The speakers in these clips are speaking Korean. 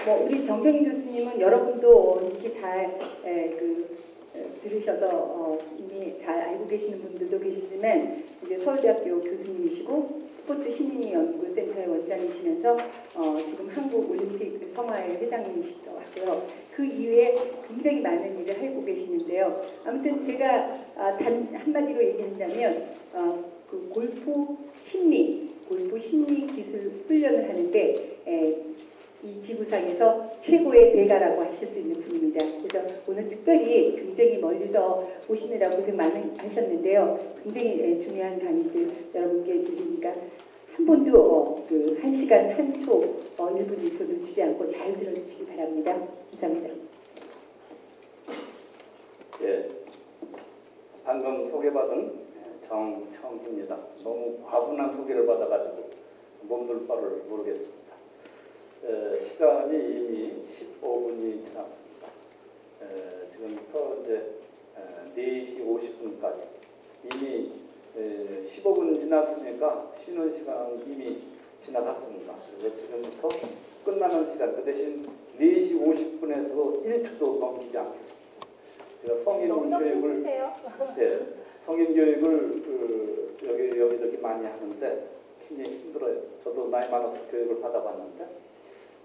뭐 우리 정정희 교수님은 여러분도 익히 잘 들으셔서 이미 잘 알고 계시는 분들도 계시지만 이제 서울대학교 교수님이시고 스포츠 시민이 연구센터의 원장이시면서 지금 한국올림픽 성화회 회장님이시기도 하고요. 그 이외에 굉장히 많은 일을 하고 계시는데요. 아무튼 제가 단 한마디로 얘기한다면 그 골프 심리 기술 훈련을 하는데 이 지구상에서 최고의 대가라고 하실 수 있는 분입니다. 그래서 오늘 특별히 굉장히 멀리서 오시느라고 고생 많이 하셨는데요. 굉장히 중요한 강의들 여러분께 드리니까 한 번도 그 1시간 1초 1분 1초 놓치지 않고 잘 들어주시기 바랍니다. 감사합니다. 예, 방금 소개받은 정청희입니다. 너무 과분한 소개를 받아가지고 몸둘 바를 모르겠습니다. 시간이 이미 15분이 지났습니다. 지금부터 이제 4시 50분까지 이미 15분 지났으니까 쉬는 시간 이미 지나갔습니다. 그래서 지금부터 끝나는 시간 그 대신 4시 50분에서 1초도 넘기지 않겠습니다. 제가 성인 교육을 성인 교육을 여기저기 많이 하는데 굉장히 힘들어요. 저도 나이 많아서 교육을 받아봤는데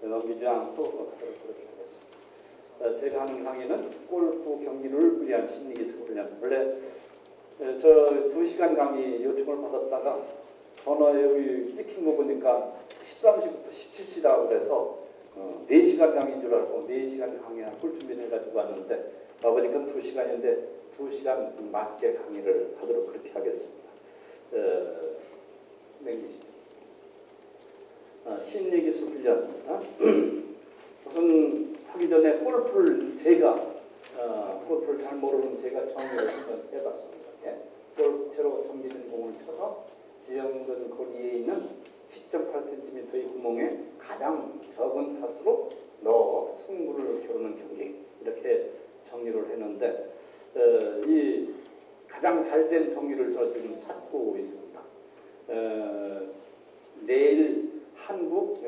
넘기지 않고 그렇게 하겠습니다. 제가 하는 강의는 골프 경기를 위한 심리기술 훈련. 원래 저 2시간 강의 요청을 받았다가 전화 여기 찍힌 거 보니까 13시부터 17시라고 그래서 4시간 강의인 줄 알고 4시간 강의할 준비를 해가지고 왔는데 와보니까 2시간인데 2시간 맞게 강의를 하도록 그렇게 하겠습니다. 넘기시죠. 심리기술 훈련. 우선 하기 전에 골프를 잘 모르는 제가 정리를 한번 해봤습니다. 예. 골프채로 정비된 공을 쳐서 지정된 거리에 있는 10.8cm의 구멍에 가장 적은 타수로 넣어 승부를 겨루는 경기, 이렇게 정리를 했는데 이 가장 잘된 정리를 저 지금 찾고 있습니다. 내일 한국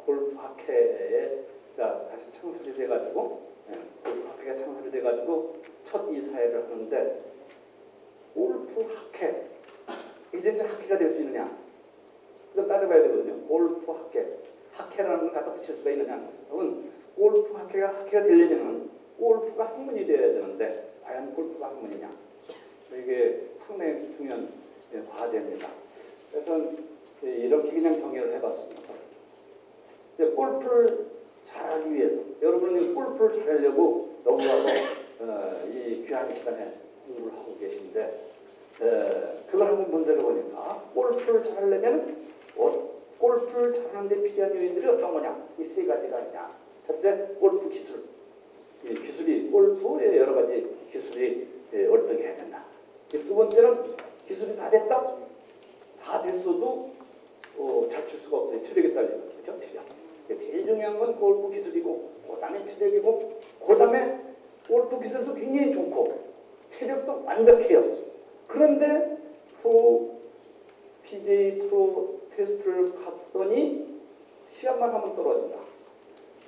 골프학회가 다시 창설이 돼가지고 골프학회가 창설이 돼가지고 첫 이사회를 하는데 골프학회 이제 학회가 될 수 있느냐 이거 따져봐야 되거든요. 골프학회 학회라는 걸 갖다 붙일 수가 있느냐. 그건 골프학회가 되려면 골프가 학문이 되어야 되는데 과연 골프가 학문이냐 이게 상당히 중요한 과제입니다. 그래서 이렇게 그냥 정의를 해봤습니다. 골프를 잘하기 위해서 여러분이 골프를 잘하려고 너무나도 이 귀한 시간에 공부를 하고 계신데 그걸 한번 분석해 보니까 골프를 잘하려면 골프를 잘하는데 필요한 요인들이 어떤 거냐 이 세 가지가 있냐. 첫째 골프 기술 기술이 골프에 여러 가지 기술이 얼떡해야 된다. 두 번째는 기술이 다 됐다? 다 됐어도 잘 칠 수가 없어요. 체력이 딸리는 거죠. 체력. 제일 중요한 건 골프 기술이고 그 다음에 체력이고 그 다음에 골프 기술도 굉장히 좋고 체력도 완벽해요. 그런데 PGA 프로 테스트를 갔더니 시합만 하면 떨어진다.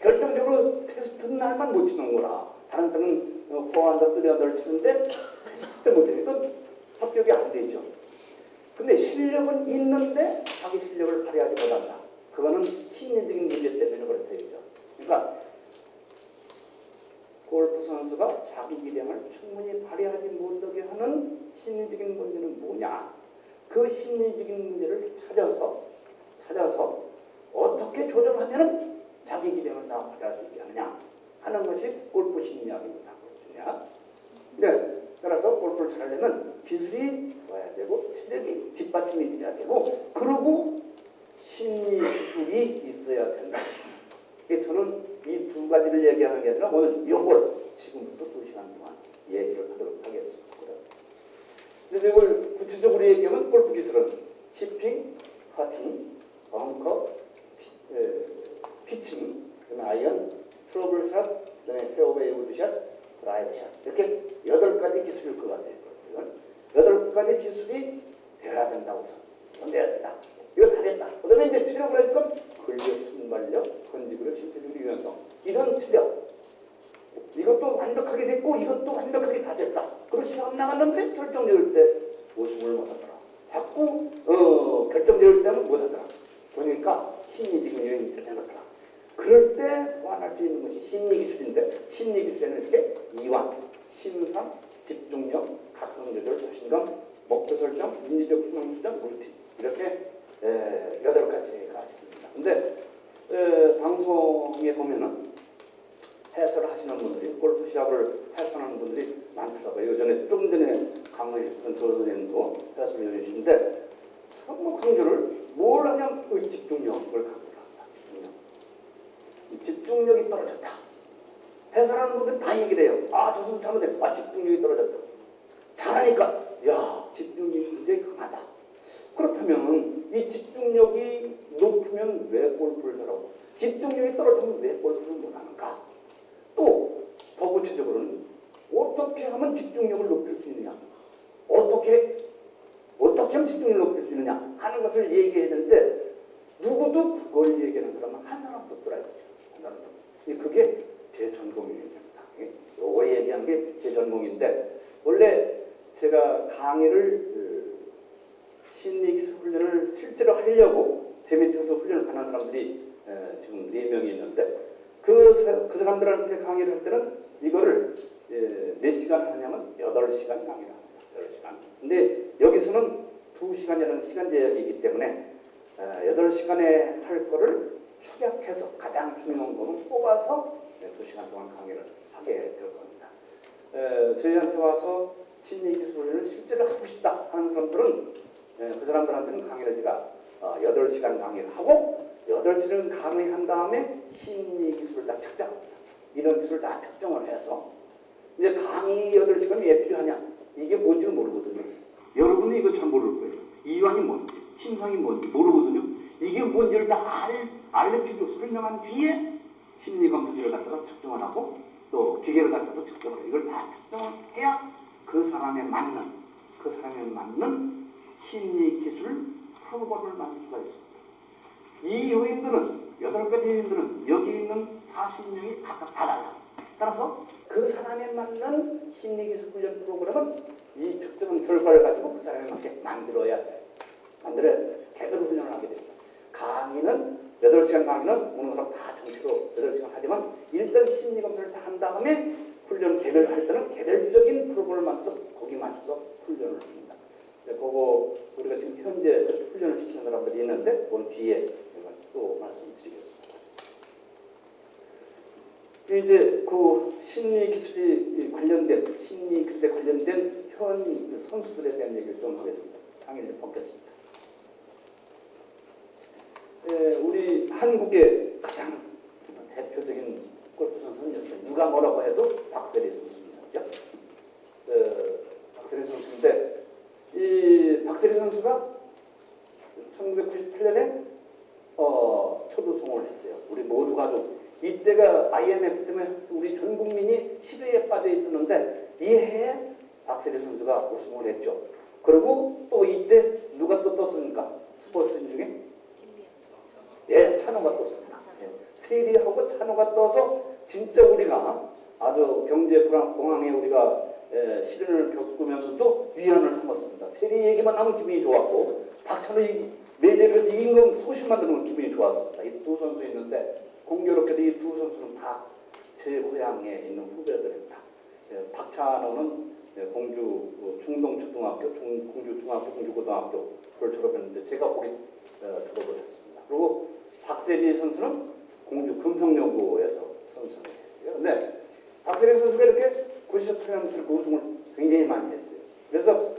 결정적으로 테스트 날만 못 치는 거라. 다른 때는 4안다, 3안다를 치는데 테스트 때 못해요. 이건 합격이 안 되죠. 근데 실력은 있는데 자기 실력을 발휘하지 못한다. 그거는 심리적인 문제 때문에 그렇다죠. 그러니까 골프 선수가 자기 기량을 충분히 발휘하지 못하게 하는 심리적인 문제는 뭐냐? 그 심리적인 문제를 찾아서 어떻게 조절하면 자기 기량을 다 발휘할 수 있게 하느냐 하는 것이 골프 심리학입니다. 네, 따라서 골프를 잘하려면 기술이 좋아야 되고 체력이 뒷받침이 돼야 되고 그리고 심리술이 있어야 된다. 저는 이 두 가지를 얘기하는 게 아니라 오늘 이걸 지금부터 2시간 동안 얘기를 하도록 하겠습니다. 그래서 이걸 구체적으로 얘기하면 골프 기술은 치핑, 퍼팅, 벙커, 피칭, 그다음에 아이언, 트러블샷, 그다음에 페어웨이 우드샷, 드라이브샷 이렇게 8가지 기술일 것 같아요. 8가지 기술이 돼야 된다고 해서 돼야 된다. 이거 다 됐다. 그 다음에 이제 체력을 하니까 근력, 순발력, 건지구력, 신체적 유연성 이런 체력 이것도 완벽하게 됐고 이것도 완벽하게 다 됐다. 그리고 시험 나갔는데 결정적일 때 우승을 못하더라. 자꾸 결정적일 때는 못하더라. 그러니까 심리적인 요인이 되더라. 그럴 때 보완할 수 있는 것이 심리기술인데 심리기술에는 이렇게 이완, 심상, 집중력, 각성조절, 자신감, 목표 설정, 인지적 희망 수정, 루틴 이렇게 8가지가 있습니다. 근데 방송에 보면은 해설을 하시는 분들이 골프 시합을 해설하는 분들이 많더라고요. 예전에 좀 전에 강의했던 조 선생님도 해설을 해주시는데 정말 강조를 뭘 하냐면 그 집중력을 강조를 합니다. 집중력이 떨어졌다. 해설하는 분들이 다 얘기를 해요. 아, 저 선수 잘못해. 아, 집중력이 떨어졌다. 잘하니까 야, 집중력이 굉장히 강하다. 그렇다면 이 집중력이 높으면 왜 골프를 잘하고 집중력이 떨어지면 왜 골프를 못하는가? 또 더 구체적으로는 어떻게 하면 집중력을 높일 수 있느냐? 어떻게 하면 집중력을 높일 수 있느냐? 하는 것을 얘기해야 되는데 누구도 그걸 얘기하는 사람은 한 사람도 없더라고요. 한 사람도. 그게 제 전공입니다. 요거 얘기한 게 제 전공인데 원래 제가 강의를 심리기술 훈련을 실제로 하려고 제 밑에서 훈련을 하는 사람들이 지금 4명이 있는데 그 사람들한테 강의를 할 때는 이거를 몇 시간 하냐면 8시간 강의를 합니다. 8시간. 근데 여기서는 2시간이라는 시간 제약이 있기 때문에 8시간에 할 거를 축약해서 가장 중요한 거는 뽑아서 2시간 동안 강의를 하게 될 겁니다. 저희한테 와서 심리기술을 실제로 하고 싶다 하는 사람들은 그 사람들한테는 강의를 제가 8시간 강의를 하고 8시간 강의한 다음에 심리기술을 다 측정합니다. 이런 기술을 다 측정을 해서 이제 강의 8시간 왜 필요하냐 이게 뭔지 모르거든요. 여러분이 이거 잘 모를 거예요. 이완이 뭔지 심상이 뭔지 모르거든요. 이게 뭔지를 다 알려주고 설명한 뒤에 심리검사기를 갖다가 측정을 하고 또 기계를 갖다가 측정을 해요. 이걸 다 측정을 해야 그 사람에 맞는 심리기술 프로그램을 만들 수가 있습니다. 이 요인들은 8가지 요인들은 여기 있는 40명이 각각 다 달라. 따라서 그 사람에 맞는 심리기술 훈련 프로그램은 이 측정한 결과를 가지고 그 사람에 맞게 만들어야 돼. 제대로 훈련을 하게 됩니다. 강의는 8시간 강의는 오는 사람 다 전체로 8시간 하지만 일단 심리검사를 다 한 다음에 훈련 개별할 때는 개별적인 프로그램을 만들어서 거기 맞춰서 훈련을 합니다. 그거 우리가 지금 현재 훈련을 시키는 사람들이 있는데 오늘 뒤에 제가 또 말씀드리겠습니다. 이제 그 심리기술에 관련된 현 선수들에 대한 얘기를 좀 하겠습니다. 상의를 좀 벗겠습니다. 우리 한국의 가장 대표적인 골프 선수는 누가 뭐라고 해도 박세리 선수입니다. 박세리 선수인데 이 박세리 선수가 1998년에 초도송을 했어요. 우리 모두 가족. 이때가 IMF 때문에 우리 전 국민이 시대에 빠져 있었는데 이 해에 박세리 선수가 우승을 했죠. 그리고 또 이때 누가 또 떴습니까? 스포츠인 중에? 예, 찬호가 떴습니다. 세리하고 찬호가 떠서 진짜 우리가 아주 경제 불황에 우리가 시련을 겪으면서도 위안을 삼았습니다. 세리 얘기만 하면 기분이 좋았고 박찬호 메이저리그에서 이긴 건 소식만 들으면 기분이 좋았습니다. 이 두 선수 있는데 공교롭게도 이 두 선수는 다 제 고향에 있는 후배들입니다. 박찬호는 공주 중동초등학교, 공주 중학교, 공주 고등학교를 졸업했는데 제가 거기 졸업을 했습니다. 그리고 박세리 선수는 공주 금성여고에서 선수를 했어요. 근데 박세리 선수가 이렇게 98년부터 우승을 굉장히 많이 했어요. 그래서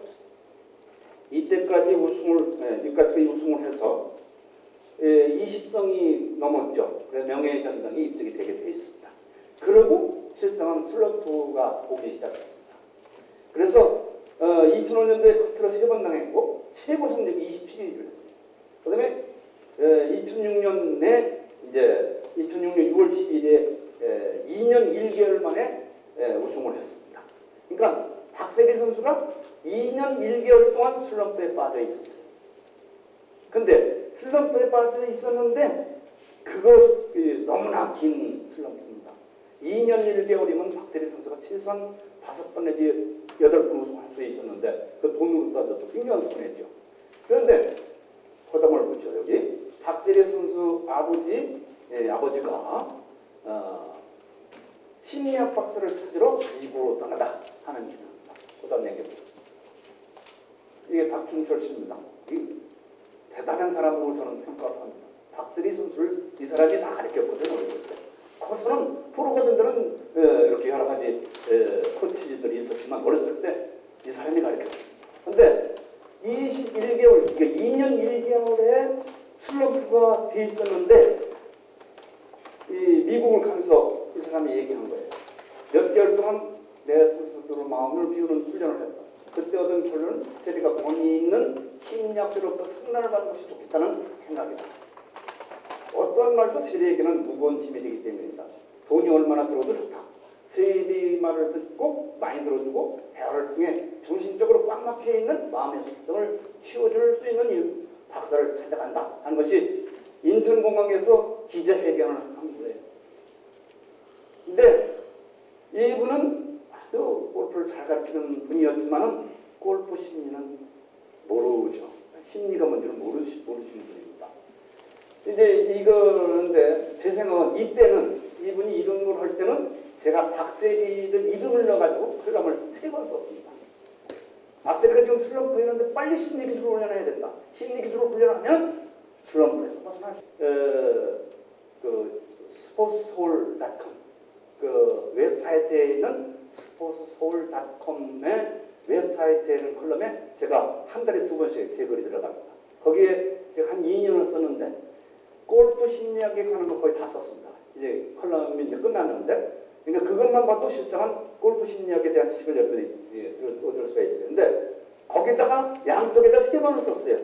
이때까지 우승을 해서 20성이 넘었죠. 그래서 명예전당에 입증이 되게 돼 있습니다. 그리고 실상은 슬럼프가 오기 시작했습니다. 그래서 2005년도에 커트로 3번 당했고 최고 성적이 27위를 했어요. 그 다음에 2006년에 이제 2006년 6월 10일에 2년 1개월 만에 우승을 했습니다. 그러니까 박세리 선수가 2년 1개월 동안 슬럼프에 빠져 있었어요. 근데 슬럼프에 빠져 있었는데 그것이 너무나 긴 슬럼프입니다. 2년 1개월이면 박세리 선수가 최소한 5번 내지 8번 우승할 수 있었는데 그 돈으로 따져도 굉장한 손해죠. 그런데 허담을 보죠. 여기 박세리 선수 아버지가 심리학 박사를 찾으러 미국으로 떠나다 하는 기사입니다. 허담 얘기입니다. 이게 박준철 씨입니다. 대단한 사람으로 저는 평가합니다. 박세리 선수를 이 사람이 다 가르쳤거든요. 어렸을 때. 커서는 프로가 된 데는 이렇게 여러 가지 코치들이 있었지만 어렸을 때 이 사람이 가르쳤어요. 그런데 21개월, 그러니까 2년 1개월에 슬럼프가 돼 있었는데 이 미국을 가면서 이 사람이 얘기한 거예요. 몇 개월 동안 내 스스로 마음을 비우는 훈련을 했다. 그때 얻은 결론은 세리가 권위 있는 심리학으로부터 상담을 받는 것이 좋겠다는 생각이다. 어떤 말도 세리에게는 무거운 짐이 되기 때문이다. 돈이 얼마나 들어도 좋다. 세리 말을 듣고 많이 들어주고 대화를 통해 정신적으로 꽉 막혀있는 마음의 속성을 치워줄 수 있는 이 박사를 찾아간다 하는 것이 인천공항에서 기자회견을 한 거예요. 근데 이분은 아주 골프를 잘 가르치는 분이었지만은 골프 심리는 모르죠. 심리가 뭔지는 모르시는 분입니다. 이제 이거는데 제 생각은 이때는 이분이 이런 걸 할 때는 제가 박세리를 이름을 넣어가지고 컬럼을 3번 썼습니다. 박세리가 지금 슬럼프에 있는데 빨리 심리기술을 훈련해야 된다. 심리기술을 훈련하면 슬럼프에서 벗어날 수 그 스포츠서울.com 그 웹사이트에 있는 스포츠서울.com의 웹사이트에 있는 컬럼에 제가 한 달에 2번씩 제 글이 들어갑니다. 거기에 제가 한 2년을 썼는데 골프 심리학에 관한 거 거의 다 썼습니다. 이제 컬럼이 이제 끝났는데 그러니까 그것만 봐도 실상은 골프 심리학에 대한 지식을 여러분이 얻을 수가 있어요. 근데 거기다가 양쪽에다 3번을 썼어요.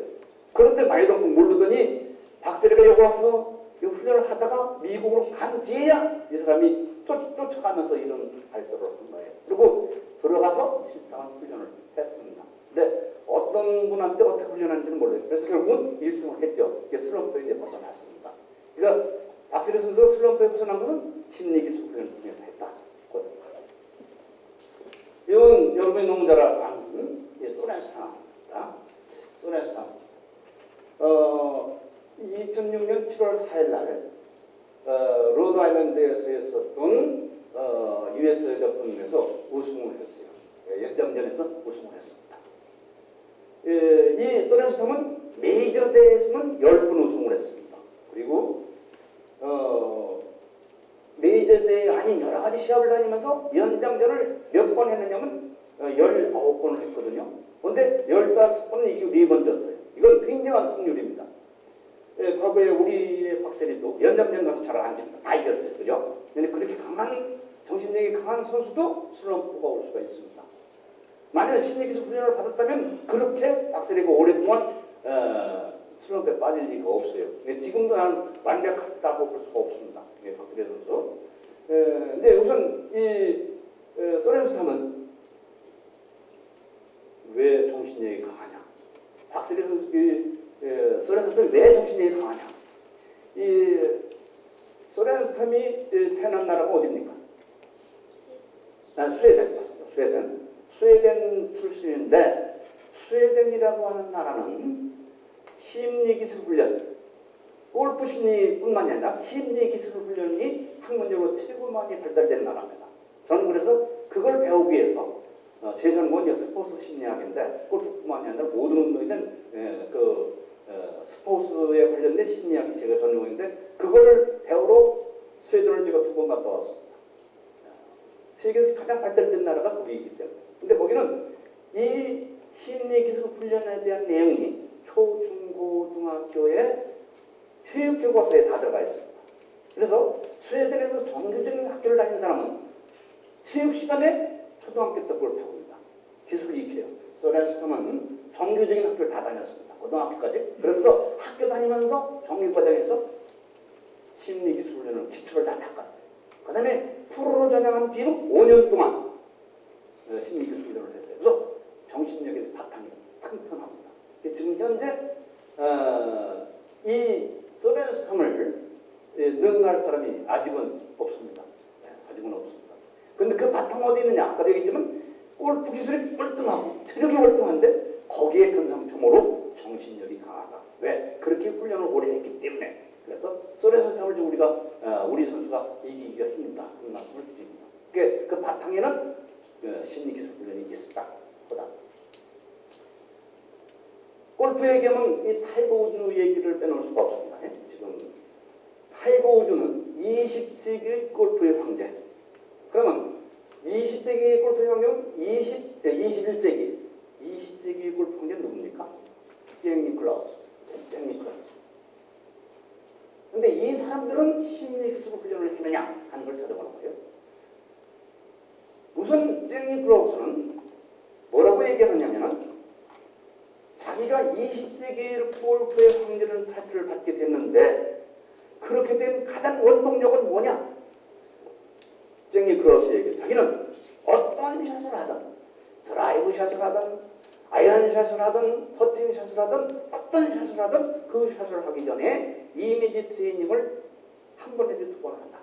그런데 많이 더 모르더니 박세리가 여기 와서 이 훈련을 하다가 미국으로 간 뒤에야 이 사람이 쫓아가면서 이런 발표를 한 거예요. 그리고 들어가서 실상은 훈련을 했습니다. 근데 어떤 분한테 어떻게 훈련하는지는 몰라요. 그래서 결국은 1승을 했죠. 이게 슬럼프에 이제 벗어났습니다. 그러니까 박세리 선수가 슬럼프에 벗어난 것은 심리기술 훈련을 통해서 했다. 이건 여러분이 너무 잘 아는 소렌스탐입니다. 소렌스탐. 2006년 7월 4일 날 로드 아일랜드에서 했었던 US 여자분에서 우승을 했어요. 연장전에서 우승을 했습니다. 이 소렌스탐은 메이저 대회에서는 10번 우승을 했습니다. 그리고 메이저 대회 아닌 여러 가지 시합을 다니면서 연장전을 몇 번 했느냐면 19번을 했거든요. 그런데 15번은 이기고 4번 졌어요. 이건 굉장한 승률입니다. 과거에 우리의 박세리도 연장전 가서 잘 안 집니다. 다 이겼어요. 그죠? 근데 그렇게 강한, 정신력이 강한 선수도 슬럼프가 올 수가 있습니다. 만약에 심리기술 훈련을 받았다면 그렇게 박세리가 오랫동안 슬럼프에 빠질 리가 없어요. 지금도 난 완벽하다고 볼 수가 없습니다. 박세리 선수. 근데 우선 이 소렌스탐은 왜 정신력이 강하냐? 박세리 선수 소렌스탐이 왜 정신력이 강하냐? 이 소렌스탐이 태어난 나라가 어디입니까? 스웨덴 맞습니다. 스웨덴 출신인데 스웨덴이라고 하는 나라는 심리기술 훈련, 골프 심리뿐만이 아니라 심리기술 훈련이 학문적으로 최고 많이 발달된 나라입니다. 저는 그래서 그걸 배우기 위해서 제 전공은 스포츠 심리학인데 골프뿐만이 아니라 모든 운동에는 스포츠에 관련된 심리학이 제가 전공인데 그걸 배우러 스웨덴을 제가 2번 갔다 왔습니다. 세계에서 가장 발달된 나라가 거기이기 때문에. 근데 거기는 이 심리기술 훈련에 대한 내용이 초, 중, 고등학교의 체육교과서에 다 들어가 있습니다. 그래서 스웨덴에서 정규적인 학교를 다니는 사람은 체육 시간에 초등학교 때 그걸 배웁니다. 기술을 익혀요. 소렌스탐은 정규적인 학교를 다 다녔습니다. 고등학교까지. 그러면서 학교 다니면서 정규과정에서 심리기술 훈련을 기초를 다 닦았어요. 그 다음에 프로로 전향한 뒤로 5년 동안 심리기술 훈련을 했어요. 그래서 정신력의 바탕이 튼튼합니다. 지금 현재 이 소렌스탐을 능가할 사람이 아직은 없습니다. 아직은 없습니다. 근데 그 바탕 어디 있느냐? 아까도 얘기했지만 골프 기술이 월등하고 체력이 월등한데 거기에 근성초모로 정신력이 강하다. 왜? 그렇게 훈련을 오래 했기 때문에. 그래서 솔에서 점을 우리가 우리 선수가 이기기가 힘들다. 그런 말씀을 드립니다. 그 바탕에는 심리기술 훈련이 있었다. 보다. 골프 얘기하면 이 타이거 우즈 얘기를 빼놓을 수가 없습니다. 지금 타이거 우즈는 20세기의 골프의 황제. 그러면 20세기의 골프의 황제는 21세기. 20세기의 골프 황제는 누굽니까? 잭 니클라우스. 잭 니클라우스. 근데 이 사람들은 심리기술 훈련을 했느냐 하는 걸 찾아보는 거예요. 우선 잭 니클라우스는 뭐라고 얘기하느냐면 자기가 20세기의 골프의 황제라는 타이틀을 받게 됐는데 그렇게 된 가장 원동력은 뭐냐? 잭 니클라우스에게 자기는 어떤 샷을 하든 드라이브 샷을 하든 아이언 샷을 하든 퍼팅 샷을 하든 어떤 샷을 하든 그 샷을 하기 전에 이미지 트레이닝을 한 번 내지 두 번 한다.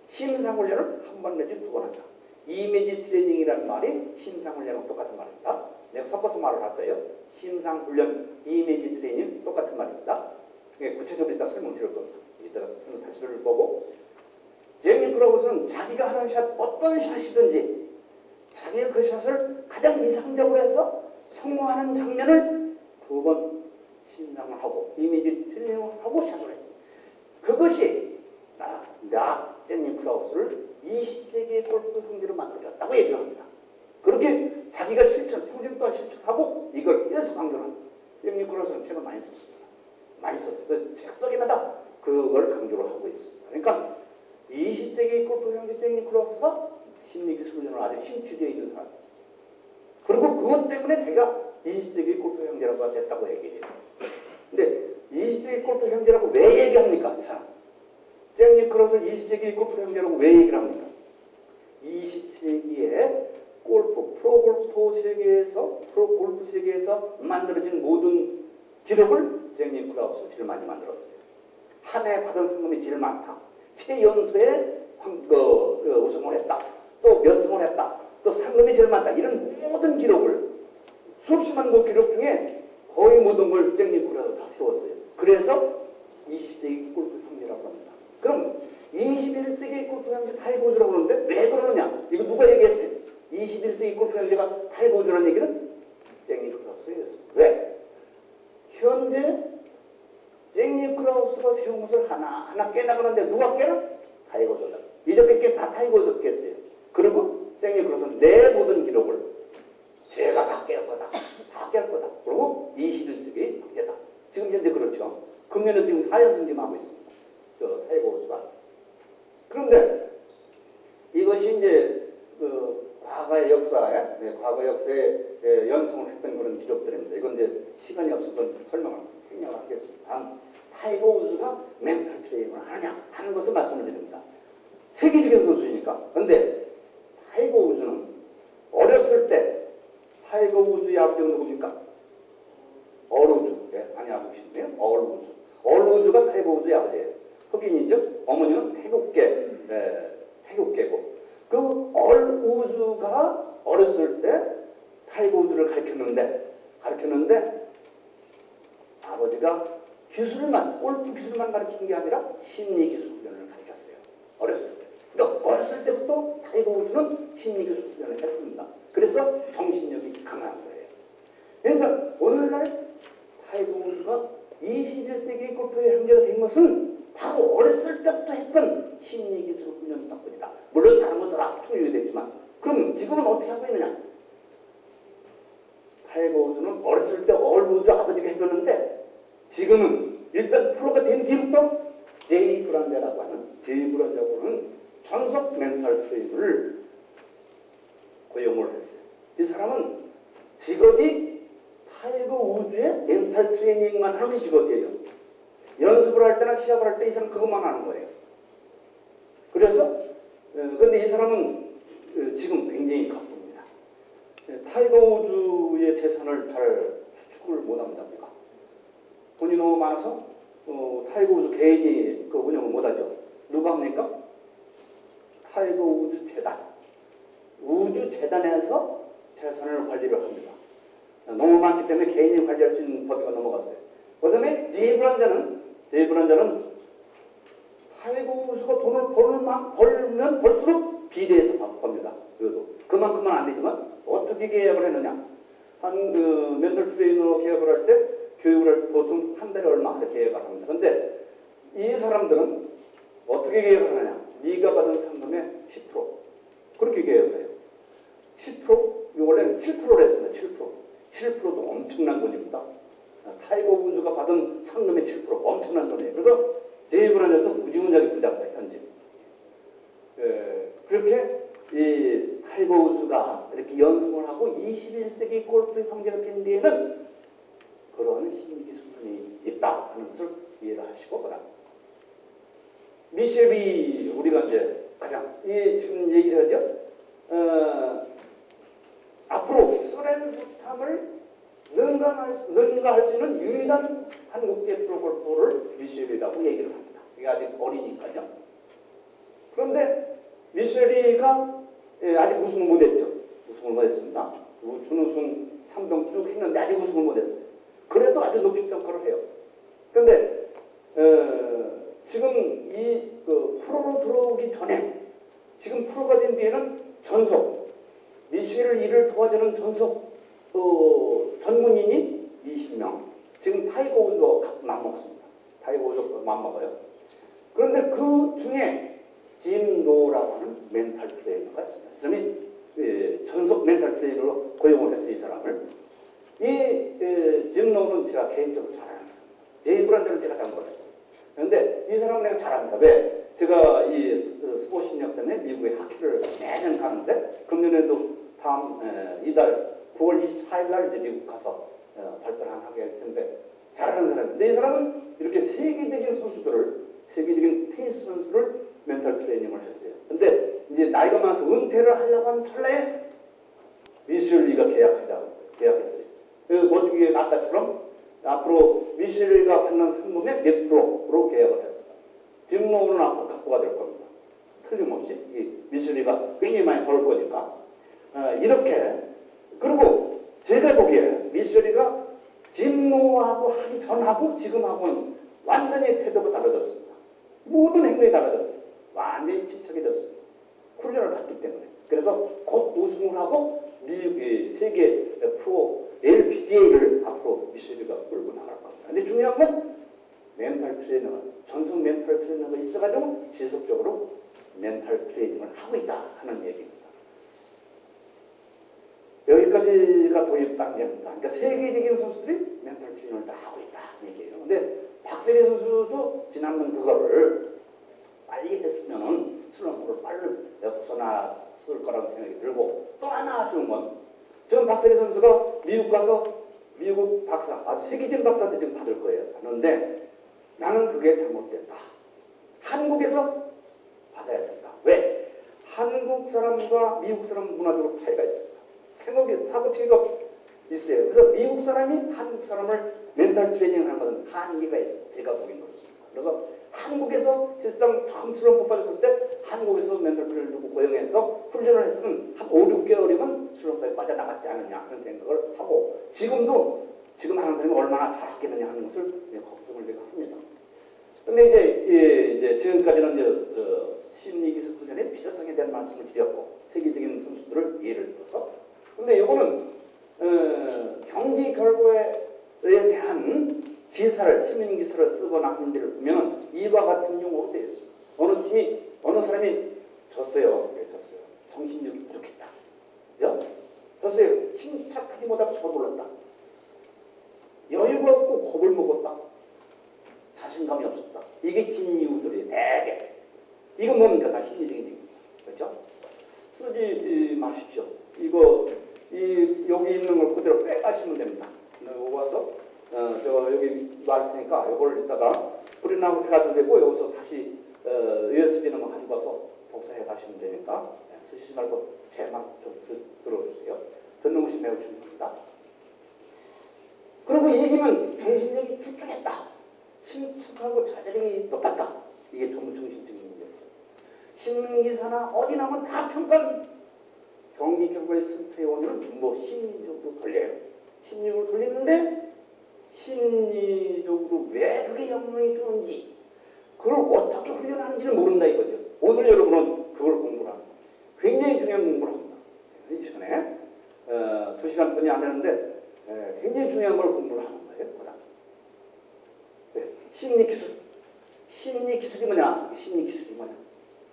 심상훈련을 한 번 내지 두 번 한다. 이미지 트레이닝이라는 말이 심상훈련하고 똑같은 말입니다. 내가 섞어서 말을 할 거예요. 심상훈련, 이미지 트레이닝 똑같은 말입니다. 구체적으로 이따 설명드릴 겁니다. 이따가 다시 보고 잭 니클라우스는 자기가 하는 샷 어떤 샷이든지 자기가 그 샷을 가장 이상적으로 해서 성공하는 장면을 두 번 심상을 하고 이미지 트레이닝을 하고 샷을 해요. 그것이 잭 니클라우스를 20세기의 골프 성지로 만들어줬다고 얘기를 합니다. 그렇게 자기가 평생 동안 실천하고 이걸 계속 강조합니다. 잭 니클라우스는 책을 많이 썼습니다. 많이 썼어요. 그 책 속에마다 그걸 강조를 하고 있습니다. 그러니까 20세기 골프 형제 잭 니클라우스가 심리기술 훈련을 아주 힘주되어 있는 사람. 그리고 그것 때문에 제가 20세기 골프 형제라고 됐다고 얘기해요. 근데 20세기 골프 형제라고 왜 얘기합니까? 이 사람. 잭 니클라우스 20세기 골프 형제라고 왜 얘기를 합니까? 20세기에 프로골프 세계에서 만들어진 모든 기록을 잭 니클라우스가 제일 많이 만들었어요. 한 해 받은 상금이 제일 많다. 최연소에 우승을 했다. 또 몇 승을 했다. 또 상금이 제일 많다. 이런 모든 기록을 수십만 그 기록 중에 거의 모든 걸 잭 니클라우스가 다 세웠어요. 그래서 20세기 골프 형제라고 합니다. 그럼 21세기 골프 형제 타이거 우즈라고 그러는데 왜 그러느냐? 이거 누가 얘기했어요? 21세기 골프 형제가 타이거 우즈라는 얘기는 잭 니클라우스가 얘기했습니다. 왜? 현재 잭 니클라우스가 세운 것을 하나하나 깨나가는데 누가 깨나? 타이거 우즈다. 이렇게 다 타이거 우즈가 깼어요. 그리고 잭 니클라우스는 내 모든 기록을 제가 다 깰 거다. 다 깰 거다. 그리고 21세기 황제다. 지금 현재 그렇죠. 금년에 지금 4연승 지금 하고 있습니다. 타이거 우즈가. 그런데 이것이 이제 과거 역사에 연승을 했던 그런 기록들입니다. 이건 이제 시간이 없어서 설명을 하겠습니다. 타이거 우즈가 멘탈 트레이닝을 하느냐 하는 것을 말씀을 드립니다. 세계적인 선수이니까. 그런데 타이거 우즈는 어렸을 때 타이거 우즈의 아버지가 누굽니까? 얼 우즈. 많이 알고 계시네요. 얼 우즈. 얼 우즈가 타이거 우즈의 아버지예요. 흑인이죠. 어머니는 태국계고. 그 얼 우즈가 어렸을 때 타이거 우즈를 가르쳤는데 아버지가 골프 기술만 가르친 게 아니라 심리 기술 훈련을 가르쳤어요. 어렸을 때. 그러니까 어렸을 때부터 타이거 우즈는 심리 기술 훈련을 했습니다. 그래서 정신력이 강한 거예요. 그러니까 오늘날 타이거 우즈가 21세기 골프의 형제가 된 것은 바로 어렸을 때부터 했던 심리기술 훈련 덕분이다. 물론 다른 것도 충분히 되지만 그럼 지금은 어떻게 하고 있느냐? 타이거 우즈는 어렸을 때 얼 우즈 아버지가 해줬는데 지금은 일단 프로가 된 뒤부터 제이 브란자라고 하는 전속 멘탈 트레이너를 고용을 했어요. 이 사람은 직업이 타이거 우즈의 멘탈 트레이닝만 하는 게 직업이에요. 연습을 할 때나 시합을 할 때 이 사람 그것만 하는 거예요. 그래서 근데 이 사람은 지금 굉장히 가쁩니다. 타이거 우즈의 재산을 잘 추측을 못합니다. 돈이 너무 많아서 타이거 우즈 개인이 그 운영을 못하죠. 누가 합니까? 타이거 우즈 재단. 우주 재단에서 재산을 관리를 합니다. 너무 많기 때문에 개인이 관리할 수 있는 법이가 넘어갔어요. 그 다음에 제이브란자는 타이거 우즈가 돈을 벌면 벌수록 비례해서 법니다. 그래도 그만큼은 안 되지만 어떻게 계약을 했느냐? 한 멘털 트레이너 계약을 할 때 교육을 할 때 보통 한 달에 얼마 이렇게 계약을 합니다. 그런데 이 사람들은 어떻게 계약을 하느냐? 네가 받은 상금의 10% 그렇게 계약을 해요. 10%? 원래는 7%로 했습니다. 7%도 엄청난 돈입니다. 타이거 우즈가 받은 상금의 7% 엄청난 돈이에요. 그래서 제이브란자도 무지무지하게 부자입니다. 현재. 그렇게 이 타이거 우즈가 이렇게 연승을 하고 21세기 골프 형제가 된 데에는 그런 심리기술이 있다 하는 것을 이해를 하시고, 그다음 미셸이 우리가 이제 가장 지금 얘기를 하죠. 앞으로 소렌 스탑을 능가할 수 있는 유일한 한국 대표 골퍼를 미셸이라고 얘기를 합니다. 이게 아직 어리니까요. 그런데 미셸이가 아직 우승을 못했죠. 우승을 못했습니다. 준우승 3등 쭉 했는데 아직 우승을 못했어요. 그래도 아주 높이 평가를 해요. 그런데 지금 이 프로로 들어오기 전에, 지금 프로가 된 뒤에는 전속 미셸 일을 도와주는 전속 전문인이 20명. 지금 타이거 우즈가 맘먹습니다. 타이거 우즈가 맘먹어요. 그런데 그 중에 짐 노라고 하는 멘탈 트레이너가 있습니다. 이 사람이 전속 멘탈 트레이너로 고용을 했어요. 이 사람을. 짐 노는 제가 개인적으로 잘 아는 사람입니다. 제이브란자는 제가 잘 몰라요. 그런데 이 사람은 내가 잘 압니다. 왜? 제가 이 스포츠 실력 때문에 미국에 학회를 매년 가는데 금년에도 이달 9월 24일 날 이제 미국 가서 발표를 하게 할 텐데 잘 아는 사람인데, 이 사람은 이렇게 세계적인 테니스 선수를 멘탈 트레이닝을 했어요. 근데 이제 나이가 많아서 은퇴를 하려고 하는 찰나에 미셸리가 계약했어요. 그래서 어떻게 아까처럼 앞으로 미셸리가 받는 상금의 몇 프로로 계약을 했습니다. 짐노는 앞으로 각보가 될 겁니다. 틀림없이 미셸리가 굉장히 많이 벌 거니까. 이렇게. 그리고 제가 보기에 미셸리가 짐노하고 하기 전하고 지금하고는 완전히 태도가 달라졌습니다. 모든 행동이 달라졌어요. 완전히 집착해졌습니다. 훈련을 받기 때문에. 그래서 곧 우승을 하고 미국의 세계 프로 LPGA를 앞으로 미셸리가 끌고 나갈 겁니다. 근데 중요한 건 멘탈 트레이너가, 전속 멘탈 트레이너가 있어가지고 지속적으로 멘탈 트레이닝을 하고 있다 하는 얘기입니다. 여기까지가 도입 단계입니다. 그러니까 세계적인 선수들이 멘탈 트레이닝을 다 하고 있다 하는 얘기예요. 근데 박세리 선수도 지난번 그거를 빨리 했으면은 슬럼프를 빨리 벗어났을 거라는 생각이 들고, 또 하나 아쉬운 건 지금 박세리 선수가 미국 가서 미국 박사, 아주 세계적인 박사한테 지금 받을 거예요. 하는데 나는 그게 잘못됐다. 한국에서 받아야 된다. 왜? 한국 사람과 미국 사람 문화적으로 차이가 있습니다. 사고체계가 있어요. 그래서 미국 사람이 한국 사람을 멘탈 트레이닝 하는 것은 한계가 있어요. 제가 보기엔 그렇습니다. 그래서 한국에서 실상 처음 슬럼프 빠졌을 때 한국에서 멘탈 트레이너를 누구 고용해서 훈련을 했으면 한 5, 6개월이면 슬럼프에 빠져나갔지 않느냐 하는 생각을 하고, 지금 하는 사람이 얼마나 잘하겠느냐 하는 것을 걱정을 내가 합니다. 근데 이제 지금까지는 심리기술 훈련의 필요성에 대한 말씀을 드렸고, 세계적인 선수들을 예를 들어서. 근데 이거는 경기 결과에 대한 기사를, 시민기사를 쓰거나 하는 데를 보면 이와 같은 용어로 되어 있습니다. 어느 사람이 졌어요. 네, 졌어요. 정신력이 부족했다. 졌어요. 침착하지 못하고 서둘렀다. 여유가 없고 겁을 먹었다. 자신감이 없었다. 이게 진 이유들이 대개. 이건 뭡니까? 다 심리적인 얘기입니다. 그렇죠? 쓰지 마십시오. 여기 있는 걸 그대로 빼가시면 됩니다. 여기 와서 여기 놔줄 테니까 이걸 이따가 프린트아웃 해가도 되고, 여기서 다시 USB는 가지고 와서 복사해 가시면 되니까 쓰시지 말고 제 말씀 좀 들어주세요. 듣는 것이 매우 중요합니다. 그리고 이 얘기는 정신력이 출중했다. 침착하고 자질이 높았다. 이게 전부 정신적인 문제예요. 신문기사나 어디 나면 다 평가합니다. 경기 결과의 승패의 원인은 뭐 심리적으로 돌려요. 심리적으로 돌리는데 심리적으로 왜 그게 영향이 주는지 그걸 어떻게 훈련하는지를 모른다 이거죠. 오늘 여러분은 그걸 공부를 합니다. 굉장히 중요한 공부를 합니다. 이 시간에 2시간뿐이 안 되는데 굉장히 중요한 걸 공부를 하는 거예요. 네. 심리기술. 심리기술이 뭐냐? 심리기술이 뭐냐?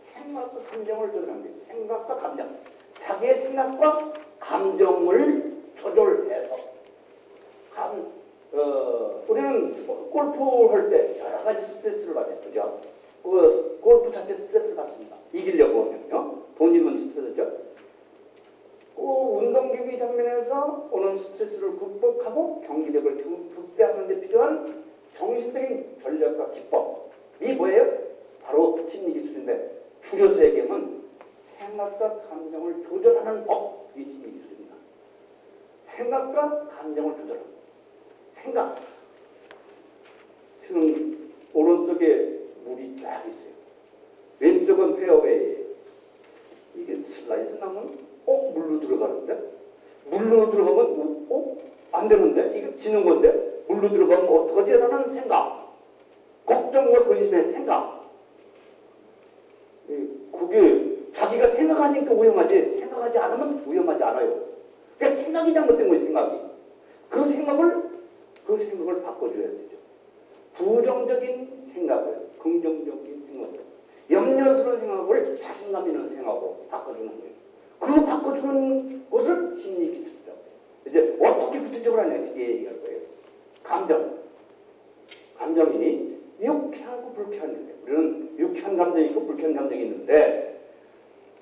생각과 감정을 조절하는 거예요. 생각과 감정. 자기의 생각과 감정을 조절해서 우리는 골프할 때 여러 가지 스트레스를 받아요. 그죠? 골프 자체 스트레스를 받습니다. 이기려고 하면요. 돈 잃으면 스트레스죠. 운동기구 장면에서 오는 스트레스를 극복하고 경기력을 극대화하는 데 필요한 정신적인 전략과 기법이 뭐예요? 바로 심리기술인데 줄여서 얘기하면 생각과 감정을 조절하는 법, 이 심리기술입니다. 생각과 감정을 조절하는 법. 생각. 지금 오른쪽에 물이 쫙 있어요. 왼쪽은 페어웨이에 이게 슬라이스 나면 물로 들어가는데 물로 들어가면 안 되는데 이게 지는 건데 물로 들어가면 어떡하지? 라는 생각. 걱정과 근심의 생각. 그게 자기가 생각하니까 위험하지 생각하지 않으면 위험하지 않아요. 그러니까 생각이 잘못된 거예요. 생각이. 그 생각을 바꿔줘야 되죠. 부정적인 생각을 긍정적인 생각을 염려스러운 생각을 자신감 있는 생각으로 바꿔주는 거예요. 그거 바꿔주는 것을 심리기술이라고 해요. 이제 어떻게 구체적으로 하냐 이렇게 얘기할 거예요. 감정이 유쾌하고 불쾌한 거예요. 우리는 유쾌한 감정이 있고 불쾌한 감정이 있는데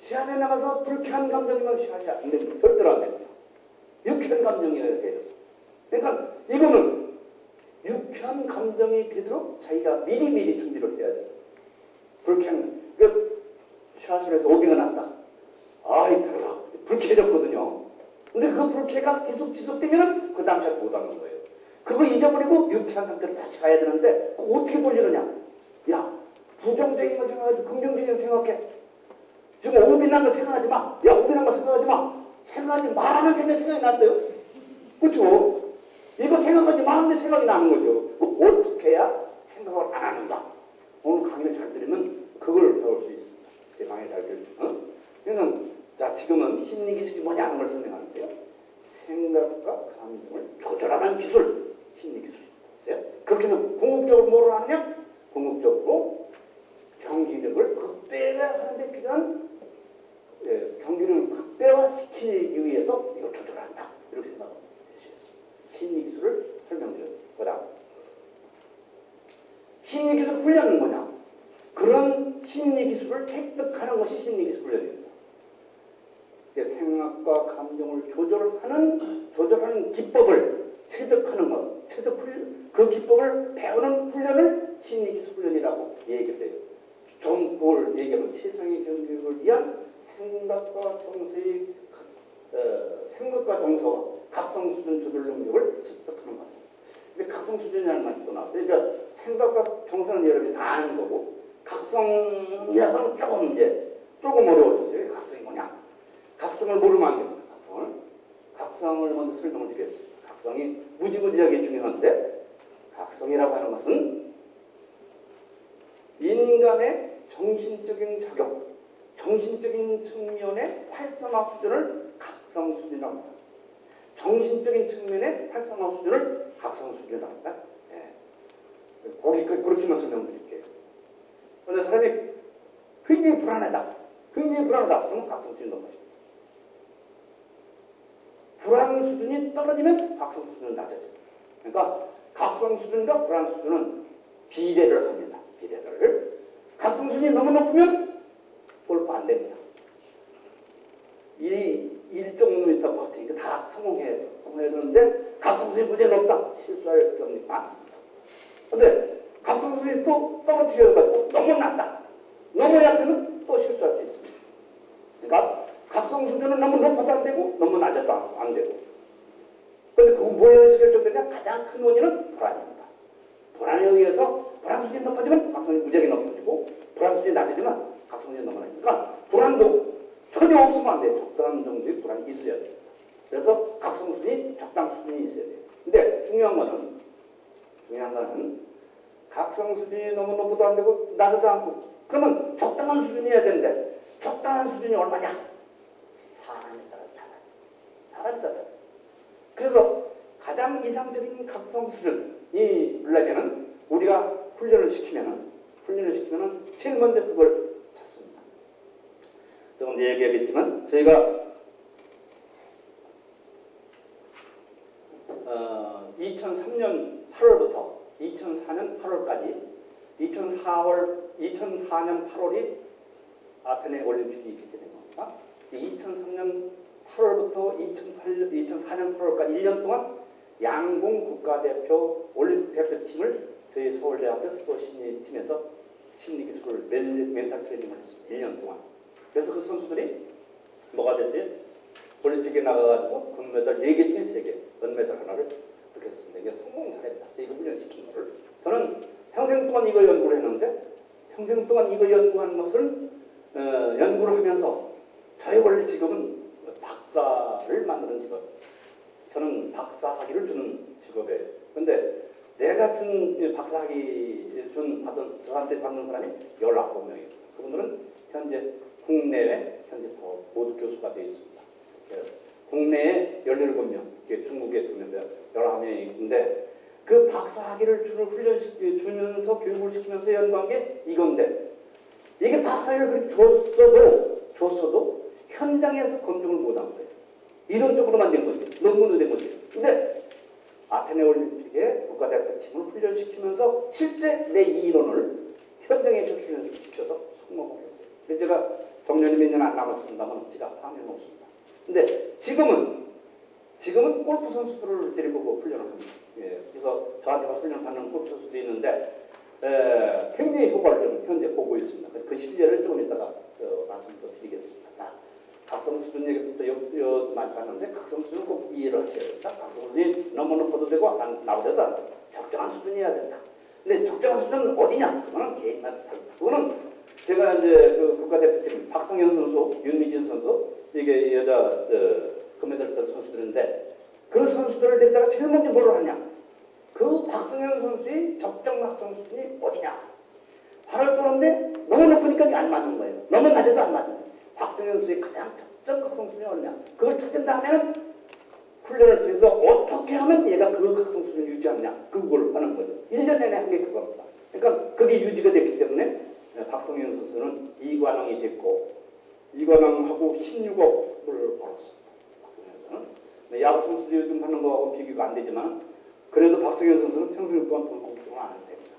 시합에 나가서 불쾌한 감정이면 시합이 안 됩니다. 절대로 안 됩니다. 유쾌한 감정이어야 돼요. 그러니까 이거는 유쾌한 감정이 되도록 자기가 미리미리 준비를 해야 돼요. 불쾌한 샷을 해서 오비가 났다. 들어가. 불쾌해졌거든요. 근데 그 불쾌가 계속 지속되면 그 다음 샷 못하는 거예요. 그거 잊어버리고 유쾌한 상태로 다시 가야 되는데 그거 어떻게 돌리느냐. 야, 부정적인 거 생각하지 긍정적인 거 생각해. 지금 오비 난 거 생각하지 마. 야, 오비 난 거 생각하지 마. 생각하지 말라는 생각이 났어요. 그렇죠? 이거 생각하지 마는데 생각이 나는 거죠. 어떻게 해야 생각을 안 하는가. 오늘 강의를 잘 들으면 그걸 배울 수 있습니다. 제 강의 잘 들으면. 그러니까 자, 지금은 심리기술이 뭐냐는 걸 설명하는데요. 생각과 감정을 조절하는 기술, 심리기술이에요. 그렇게 해서 궁극적으로 뭐를 하느냐? 궁극적으로 경기력을 극대화하는 데 필요한 경기를 극대화시키기 위해서 이걸 조절한다. 이렇게 생각합니다. 심리기술을 설명드렸습니다. 그 다음 심리기술 훈련은 뭐냐? 그런 심리기술을 획득하는 것이 심리기술 훈련입니다. 생각과 감정을 조절하는 기법을 체득하는 것, 그 기법을 배우는 훈련을 심리기술 훈련이라고 얘기해요. 좀 그걸 얘기하면 세상의 경기력을 위한 생각과 정서와 각성 수준 조절 능력을 습득하는 거예요. 근데 각성 수준이라는 말이 또 나왔어요. 그러니까 생각과 정서는 여러분이 다 아는 거고 각성이라고는 조금 어려워졌어요. 각성이 뭐냐? 각성을 모르면 안 됩니다. 각성을 먼저 설명을 드리겠습니다. 각성이 무지무지하게 중요한데 각성이라고 하는 것은 인간의 정신적인 작용, 정신적인 측면의 활성화 수준을 각성 수준이라고 합니다. 정신적인 측면의 활성화 수준을 각성 수준이라고 합니다. 그렇게만 설명드릴게요. 그런데 사람이 굉장히 불안하다. 그러면 각성 수준이 높아집니다. 불안 수준이 떨어지면 각성 수준은 낮아져요. 그러니까 각성 수준과 불안 수준은 비례를 합니다. 각성 수준이 너무 높으면 골프 안 됩니다. 이 1.5m 퍼팅 이거 다 성공해야 되는데 각성 수준이 무지하게 높다. 실수할 경우가 많습니다. 그런데 각성 수준이 또 떨어뜨려가지고 너무 낮다. 너무 얕으면 또 실수할 수 있습니다. 그러니까 각성 수준은 너무 높아도 안 되고 너무 낮아도 안 되고. 그런데 그거 뭐에 의해서 결정되냐? 가장 큰 원인은 불안입니다. 불안에 의해서 불안 수준이 높아지면 각성이 무지하게 높아지고 불안 수준이 낮아지면 각성이 넘어나니까 불안도 전혀 없으면 안 돼요. 적당한 정도의 불안이 있어야 돼요. 그래서 각성 수준이 적당 수준이 있어야 돼요. 근데 중요한 거는 각성 수준이 너무 높아도 안 되고 낮아도 않고 그러면 적당한 수준이어야 되는데 적당한 수준이 얼마냐? 사람에 따라서 달라요. 사람에 따라서. 그래서 가장 이상적인 각성 수준이려면은 우리가 훈련을 시키면은 제일 먼저 그걸 찾습니다. 조금 전에 얘기하겠지만 저희가 2003년 8월부터 2004년 8월까지 2004년 8월이 아테네 올림픽이 있게 되는 겁니다. 2003년 8월부터 2004년 8월까지 1년 동안 양궁 국가대표 올림픽 대표팀을 저희 서울대학교 스포츠심리팀에서 심리기술 멘탈 트레이닝을 했습니다. 1년 동안. 그래서 그 선수들이 뭐가 됐어요? 올림픽에 나가가지고 금메달 4개 중에 3개, 은메달 하나를 받겠습니다. 이게 성공 사례입니다. 이거 훈련시킨 거를. 저는 평생 동안 이거 연구를 했는데 평생 동안 이거 연구한 것을 연구를 하면서 저의 원래 직업은 박사를 만드는 직업. 저는 박사학위를 주는 직업이에요. 근데 내가 준 박사학위 저한테 받는 사람이 19명이에요. 그분들은 현재 국내외 모두 교수가 되어 있습니다. 국내에 17명, 중국에 2명, 19명이 있는데 그 박사학위를 주면서 교육을 시키면서 연구한 게 이건데 이게 박사학위를 그렇게 줬어도 현장에서 검증을 못한 거예요. 이론적으로만 된 거지. 논문으로 된 거지. 근데 아테네 올림픽에 국가대표팀을 훈련시키면서 실제 내 이론을 현장에 적시켜서 성공을 했어요. 그래서 제가 정년이 몇 년 안 남았습니다만 제가 파면 없습니다. 근데 지금은 골프 선수들을 데리고 훈련을 합니다. 예, 그래서 저한테 가서 훈련을 받는 골프 선수도 있는데 굉장히 효과를 좀 현재 보고 있습니다. 그 실례를 조금 이따가 말씀을 드리겠습니다. 자, 각성 수준 얘기부터 많이 봤는데 각성 수준은 꼭 이해를 하셔야 된다. 각성 수준이 너무 높아도 되고 안 나오려도 안 된다. 적정한 수준이어야 된다. 근데 적정한 수준은 어디냐? 그거는 개인마다 다르다. 그거는 제가 이제 그 국가대표팀 박성현 선수, 윤미진 선수 이게 여자 금메달 땄던 선수들인데 그 선수들을 데리다가 제일 먼저 뭘 하냐? 그 박성현 선수의 적정 각성 수준이 어디냐? 바로 쏘는데 너무 높으니까 이게 안 맞는 거예요. 너무 낮아도 안 맞는 거예요. 박성현 선수의 가장 적정 각성 수준이 어디냐? 그걸 찾은 다음에는 훈련을 통해서 어떻게 하면 얘가 그 각성 수준을 유지하느냐? 그걸 하는 거예요. 1년 내내 한 게 그겁니다. 그러니까 그게 유지가 됐기 때문에 박성현 선수는 이관왕이 됐고 이관왕하고 16억을 벌었습니다. 야구 선수들이 요즘 하는 거하고 비교가 안 되지만 그래도 박성현 선수는 평생 동안 돈 걱정을 안 해도 됩니다.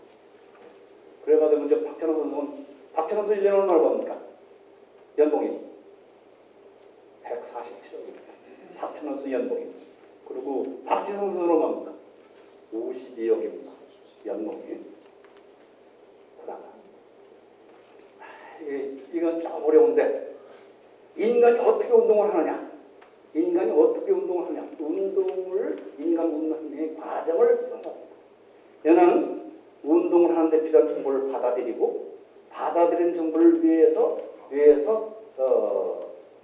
그래가지고 이제 박찬호 선수 1년에 얼마나 받습니까? 연봉이 147억입니다. 박찬호 선수 연봉이. 그리고 박지성 선수는 얼마입니까? 52억입니다. 연봉이. 그다음 이건 좀 어려운데 인간이 어떻게 운동을 하느냐? 인간이 어떻게 운동을 하냐? 인간 운동의 과정을 쓴다. 얘는 운동을 하는데 필요한 정보를 받아들이고 받아들인 정보를 위해서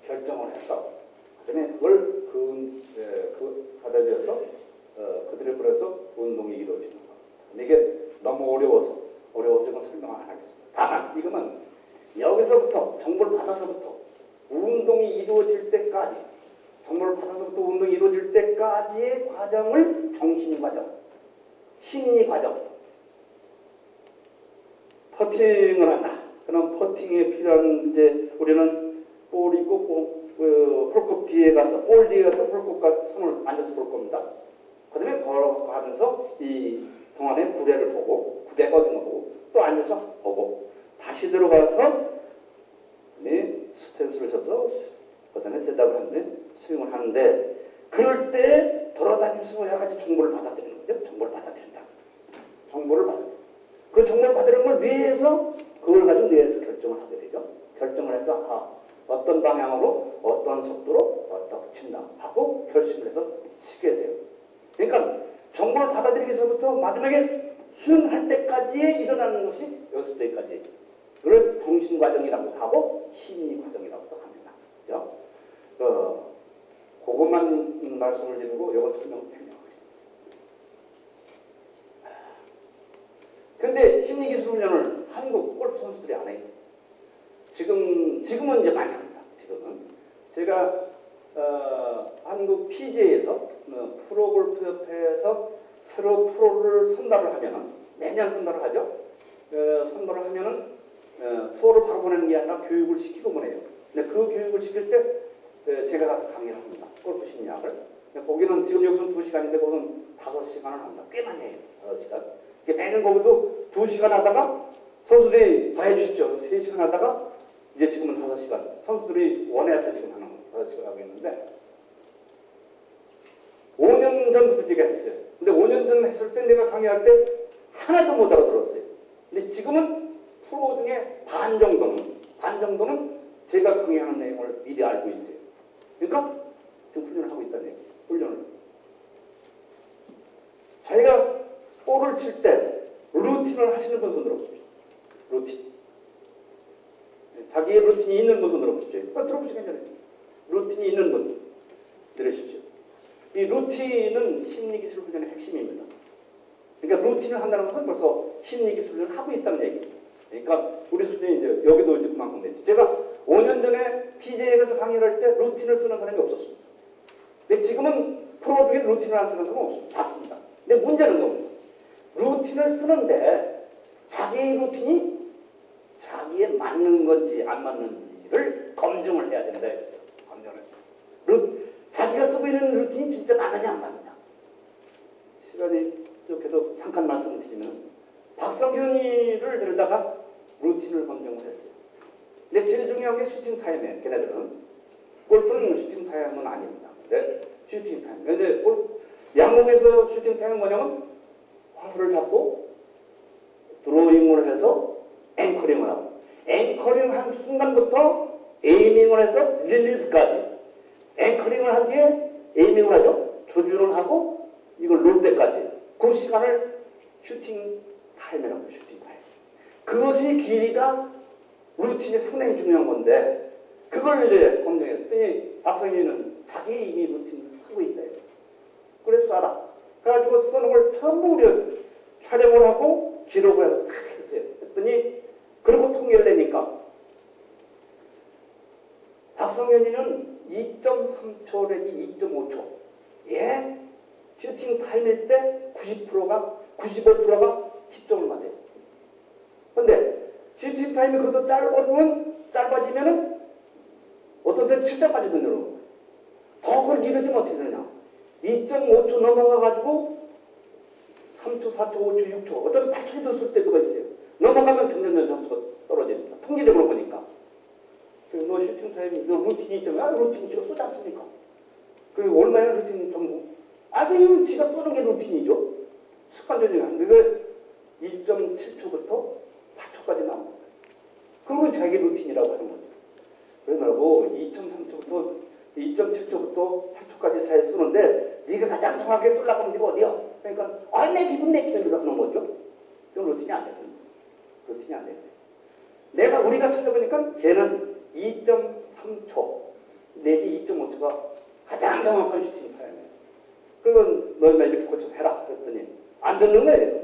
결정을 해서 그다음에 그걸 받아들여서 그들에 따라서 운동이 이루어지는 겁니다. 근데 이게 너무 어려워서 이건 설명 안 하겠습니다. 다만 이거는 여기서부터 정보를 받아서부터 운동이 이루어질 때까지 정보를 받아서부터 운동이 이루어질 때까지의 과정을 정신 과정, 심리 과정, 퍼팅을 한다. 그럼 퍼팅에 필요한 이제 우리는 볼이 있고 홀컵 뒤에 가서 볼 뒤에 가서 홀컵과 손을 앉아서 볼 겁니다. 그다음에 걸어가면서 이 동안에 구대를 보고 구대가 어떤 거 보고 또 앉아서 보고 다시 들어가서 스탠스를 쳐서 그다음에 셋업을 하는데 스윙을 하는데 그럴 때 돌아다니면서 여러 가지 정보를 받아들이는 거죠. 정보를 받아들인다. 정보를 받아. 그 정보를 받아들이는 걸 위해서 그걸 가지고 뇌에서 결정을 하게 되죠. 결정을 해서 어떤 방향으로 어떤 속도로 어떻게 친다 하고 결심을 해서 치게 돼요. 그러니까 정보를 받아들이기 위해서부터 마지막에 수행할 때까지에 일어나는 것이 6배까지. 그걸 정신과정이라고 하고 심리과정이라고도 합니다. 그죠? 그것만 말씀을 드리고 이거 설명을 설명하겠습니다. 그런데 심리기술 훈련을 한국 골프 선수들이 안 해요. 지금은 이제 많이 합니다. 지금은. 제가 한국 PGA에서 프로골프협회에서 새로 프로를 선발을 하면은 매년 선발을 하죠. 선발을 하면은 투어를 바로 보내는 게 아니라 교육을 시키고 보내요. 근데 그 교육을 시킬 때 제가 가서 강의를 합니다. 골프 심리학을. 거기는 지금 여기서는 2시간인데 거기는 5시간을 합니다. 꽤 많이 해요. 5시간. 매년 거기도 2시간 하다가 선수들이 다 해주십시오. 3시간 하다가 이제 지금은 5시간. 선수들이 원해서 지금 하는 5시간 하고 있는데 5년 전부터 제가 했어요. 근데 5년 전 했을 때 내가 강의할 때 하나도 못 알아들었어요. 근데 지금은 프로 중에 반 정도는 제가 강의하는 내용을 미리 알고 있어요. 그러니까 지금 훈련을 하고 있다는 얘기예요. 훈련을. 자기가 볼을 칠 때 루틴을 하시는 분 손 들어보십시오. 루틴. 자기의 루틴이 있는 분 손 들어보십시오. 들어보시기 전에. 루틴이 있는 분 들으십시오. 이 루틴은 심리기술 훈련의 핵심입니다. 그러니까 루틴을 한다는 것은 벌써 심리기술 훈련을 하고 있다는 얘기입니다. 그러니까 우리 수준이 이제 여기도 이제 그만큼 됐죠. 제가 5년 전에 PGA에서 강의를 할 때 루틴을 쓰는 사람이 없었습니다. 근데 지금은 프로 중에 루틴을 안 쓰는 사람은 없습니다. 맞습니다. 근데 문제는 뭡니까? 루틴을 쓰는데 자기의 루틴이 자기에 맞는 건지 안 맞는지를 검증을 해야 된다. 검증을. 자기가 쓰고 있는 루틴이 진짜 맞느냐 안 맞느냐. 시간이 좋게도 잠깐 말씀드리면 박성현이를 데려다가 루틴을 검증을 했어요. 근데 제일 중요한 게 슈팅 타임이에요. 걔네들은. 골프는 슈팅 타임은 아닙니다. 근데 슈팅 타임. 근데 양궁에서 슈팅 타임은 뭐냐면 화살을 잡고 드로잉을 해서 앵커링을 하고 앵커링 한 순간부터 에이밍을 해서 릴리즈까지 앵커링을 한 뒤에 에이밍을 하죠. 조준을 하고 이걸 놓을 때까지 그 시간을 슈팅 타임이라고 해요. 슈팅 타임. 그것이 길이가 루틴이 상당히 중요한 건데 그걸 이제 검증했더니 박성희는 자기 이미 루틴을 하고 있다. 그래서 쏴라. 그래가지고 쓰는 걸 전부 우리 촬영을 하고 기록을 해서 다 했어요. 했더니 그리고 통계를 내니까 박성현이는 2.3초 랩이 2.5초. 예? 슈팅 타임일 때 90%가 95%가 10점을 맞아요. 근데 슈팅 타임이 그것도 짧아지면은 어떤 때는 7점까지 늘어나는 거예요. 더 그걸 이루어지면 어떻게 되느냐? 2.5초 넘어가가지고 3초, 4초, 5초, 6초 어떤 8초에 들었을 때가 있어요. 넘어가면 점점 점수가 떨어집니다. 통계적으로 보니까. 너 슈팅 타임이 너 루틴이 있다면 루틴이 지가 쏘지 않습니까? 그리고 얼마나 루틴이 전부 이건 지가 쏘는 게 루틴이죠. 습관적인 한 그게 1.7초부터 8초까지 나온 거예요. 그건 자기 루틴이라고 하는 거죠. 그러고 2.3초부터 2.7초부터 8초까지 사이에 쓰는데 네가 가장 정확하게 쏠라고 하면 네가 어디야? 그러니까 내 기분 내 기분으로 하는 거죠. 그건 루틴이 안 되는 거예요. 루틴이 안 되는 거예요. 우리가 찾아보니까 걔는 2.3초 내지 2.5초가 가장 정확한 슈팅 타임이에요. 그러면 너희만 이렇게 고쳐서 해라 그랬더니 안 듣는 거예요.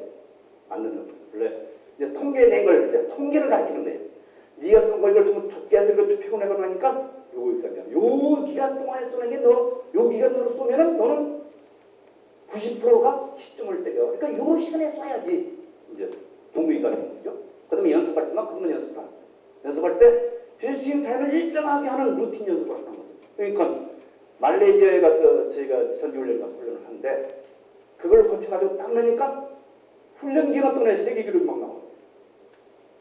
안 듣는 거예요. 원래 이제 통계 낸 걸 이제 통계를 가르치는 거예요. 네가 쓴 걸 이걸 전부 좁게 해서 이걸 피곤해고 나니까 요기까지야. 요 기간 동안에 쏘는 게 요 기간으로 쏘면은 너는 90%가 10점을 때려. 그러니까 요 시간에 쏴야지. 이제 동기가 되는 거죠. 그 다음에 연습할 때만 그것만 연습을 하는 거예요. 연습할 때 슈팅 타임을 일정하게 하는 루틴 연습을 하는 거죠. 그러니까 말레이시아에 가서 저희가 전지훈련 가서 훈련을 하는데 그걸 거쳐가지고 딱 나니까 훈련 기간 동안에 세계 기록이 막 나와요.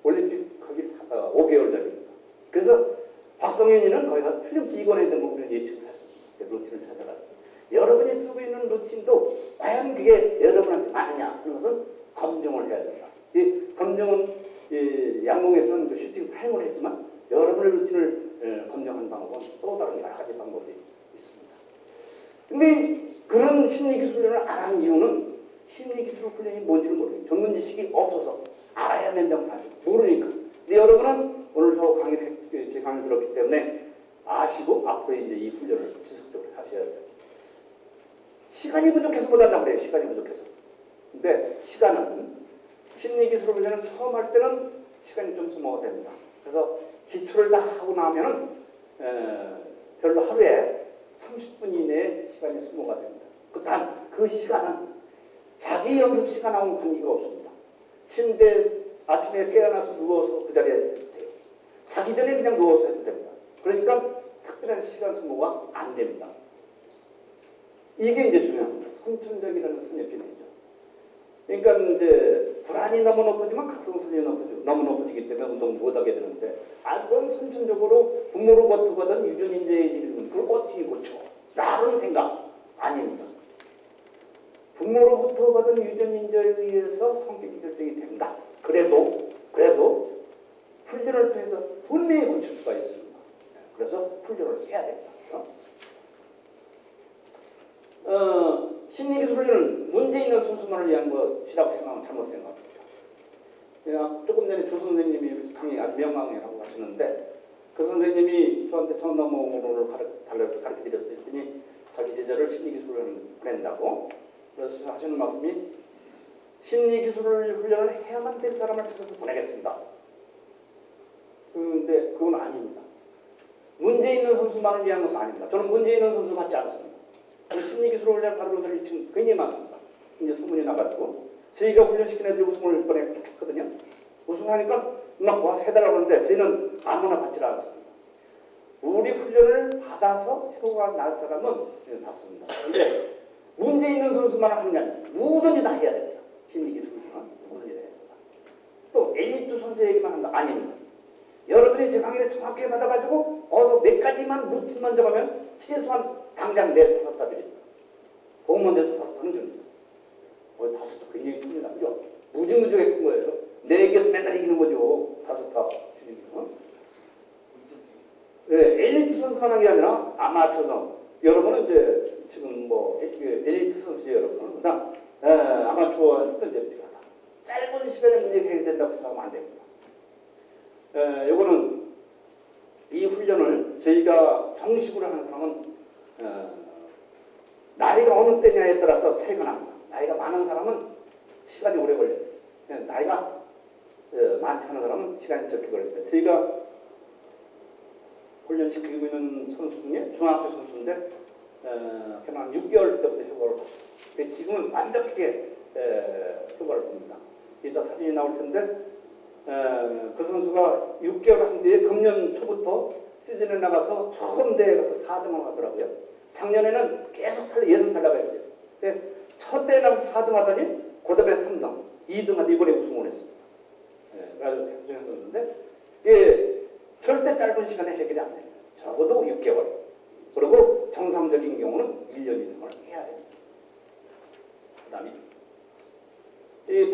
올림픽 거기 5개월짜리입니다. 그래서 박성현이는 거기 가서 틀림없이 이번에 대한 우리는 예측을 했습니다. 루틴을 찾아가지고 여러분이 쓰고 있는 루틴도 과연 그게 여러분한테 맞느냐 하는 것은 검증을 해야 된다. 이 검증은 양궁에서는 그 슈팅 타임을 했지만 여러분의 루틴을 검증하는 방법은 또 다른 여러 가지 방법이 있습니다. 근데 그런 심리기술 훈련을 안 하는 이유는 심리기술 훈련이 뭔지를 모르겠어요. 전문 지식이 없어서 알아야 된다고 하죠. 모르니까. 근데 여러분은 오늘 제 강의 들었기 때문에 아시고 앞으로 이제 이 훈련을 지속적으로 하셔야 돼요. 시간이 부족해서 못한다고 그래요. 시간이 부족해서. 근데 시간은 심리기술 훈련을 처음 할 때는 시간이 좀 소모가 됩니다. 그래서 기초를 다 하고 나면은 별로 하루에 30분 이내에 시간이 소모가 됩니다. 그 시간은 자기 연습 시간하고는 관계가 없습니다. 침대 아침에 깨어나서 누워서 그 자리에서 해도 돼요. 자기 전에 그냥 누워서 해도 됩니다. 그러니까 특별한 시간 소모가 안 됩니다. 이게 이제 중요합니다. 선천적이라는 선입견이죠. 그러니까 이제 불안이 너무 높아지면 각성선이 너무 높아지기 때문에 운동 못하게 되는데, 그건 선천적으로 부모로부터 받은 유전인재의 질문, 그걸 어떻게 고쳐? 라는 생각 아닙니다. 부모로부터 받은 유전인재에 의해서 성격이 결정이 된다. 그래도 훈련을 통해서 분명히 고칠 수가 있습니다. 그래서 훈련을 해야 됩니다. 심리기술 훈련은 문제 있는 선수만을 위한 것이라고 생각하면 잘못 생각합니다. 조금 전에 조 선생님이 여기서 강의 아주 명강의라고 하시는데, 그 선생님이 저한테 전담원으로 가르쳐 드렸어요. 했더니 자기 제자를 심리기술 훈련을 보낸다고. 그래서 하시는 말씀이 심리기술 훈련을 해야만 될 사람을 찾아서 보내겠습니다. 근데 그건 아닙니다. 문제 있는 선수만을 위한 것은 아닙니다. 저는 문제 있는 선수 받지 않습니다. 심리기술 훈련 받은 분들이 지금 굉장히 많습니다. 이제 소문이 나가지고 저희가 훈련시킨 애들이 우승을 이번에 쭉 했거든요. 우승하니까 막 와서 해달라고 하는데 저희는 아무나 받지 않습니다. 우리 훈련을 받아서 효과가 날 사람은 받습니다. 근데 문제 있는 선수만 하는 게 아니라 누구든지 다 해야 됩니다. 심리기술 훈련은 누구든지 해야 됩니다. 또 엘리트 선수 얘기만 한다? 아닙니다. 여러분이 제 강의를 정확히 받아가지고 어서 몇 가지만 루틴만 정하면 최소한 당장 4-5타들이 공무원대도 5타는 줍니다. 5타 굉장히 큽니다. 그죠? 무지무지하게 큰 거예요. 4개에서 맨날 이기는 거죠. 5타 주니까. 네, 엘리트 선수만 한 게 아니라 아마추어. 여러분은 이제 지금 엘리트 선수죠, 여러분은. 그 다음, 아마추어한테는 이제 필요하다. 짧은 시간에 문제가 해결된다고 생각하면 안 됩니다. 요거는 이 훈련을 저희가 정식으로 하는 사람은 나이가 어느 때냐에 따라서 차이가 납니다. 나이가 많은 사람은 시간이 오래 걸려요. 나이가 많지 않은 사람은 시간이 적게 걸립니다. 저희가 훈련시키고 있는 선수 중에 중학교 선수인데 한 6개월 때부터 효과를 봤어요. 지금은 완벽하게 효과를 봅니다. 이따 사진이 나올 텐데 그 선수가 6개월 한 뒤에 금년 초부터 시즌에 나가서 처음 대회에 가서 4등을 하더라고요. 작년에는 계속 예선 탈락을 했어요. 근데 첫 대회 나가서 4등 하더니 그 다음에 3등, 2등 하다 이번에 우승을 했습니다. 그래서 대표적인 선수인데 이게 절대 짧은 시간에 해결이 안 됩니다. 적어도 6개월. 그리고 정상적인 경우는 1년 이상을 해야 됩니다. 그 다음에 이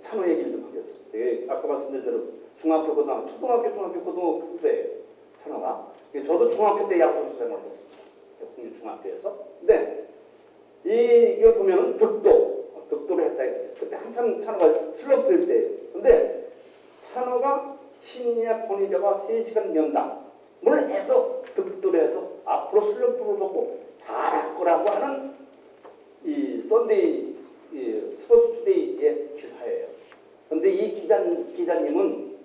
찬호 얘기를 좀 하겠습니다. 아까 말씀드린 대로 중학교, 고등학교, 초등학교, 중학교, 고등학교 때 찬호가 저도 중학교 때 야구선수 생활을 했습니다. 중학교에서. 근데 이걸 보면은 득도를 했다. 그때 한참 찬호가 슬럼프일 때. 근데 찬호가 심리학 권위자와 3시간 면담을 해서 득도를 해서 앞으로 슬럼프를 벗고 잘할 거라고 하는 이 썬데이 스포츠 투데이의 기사예요. 근데 이 기자님은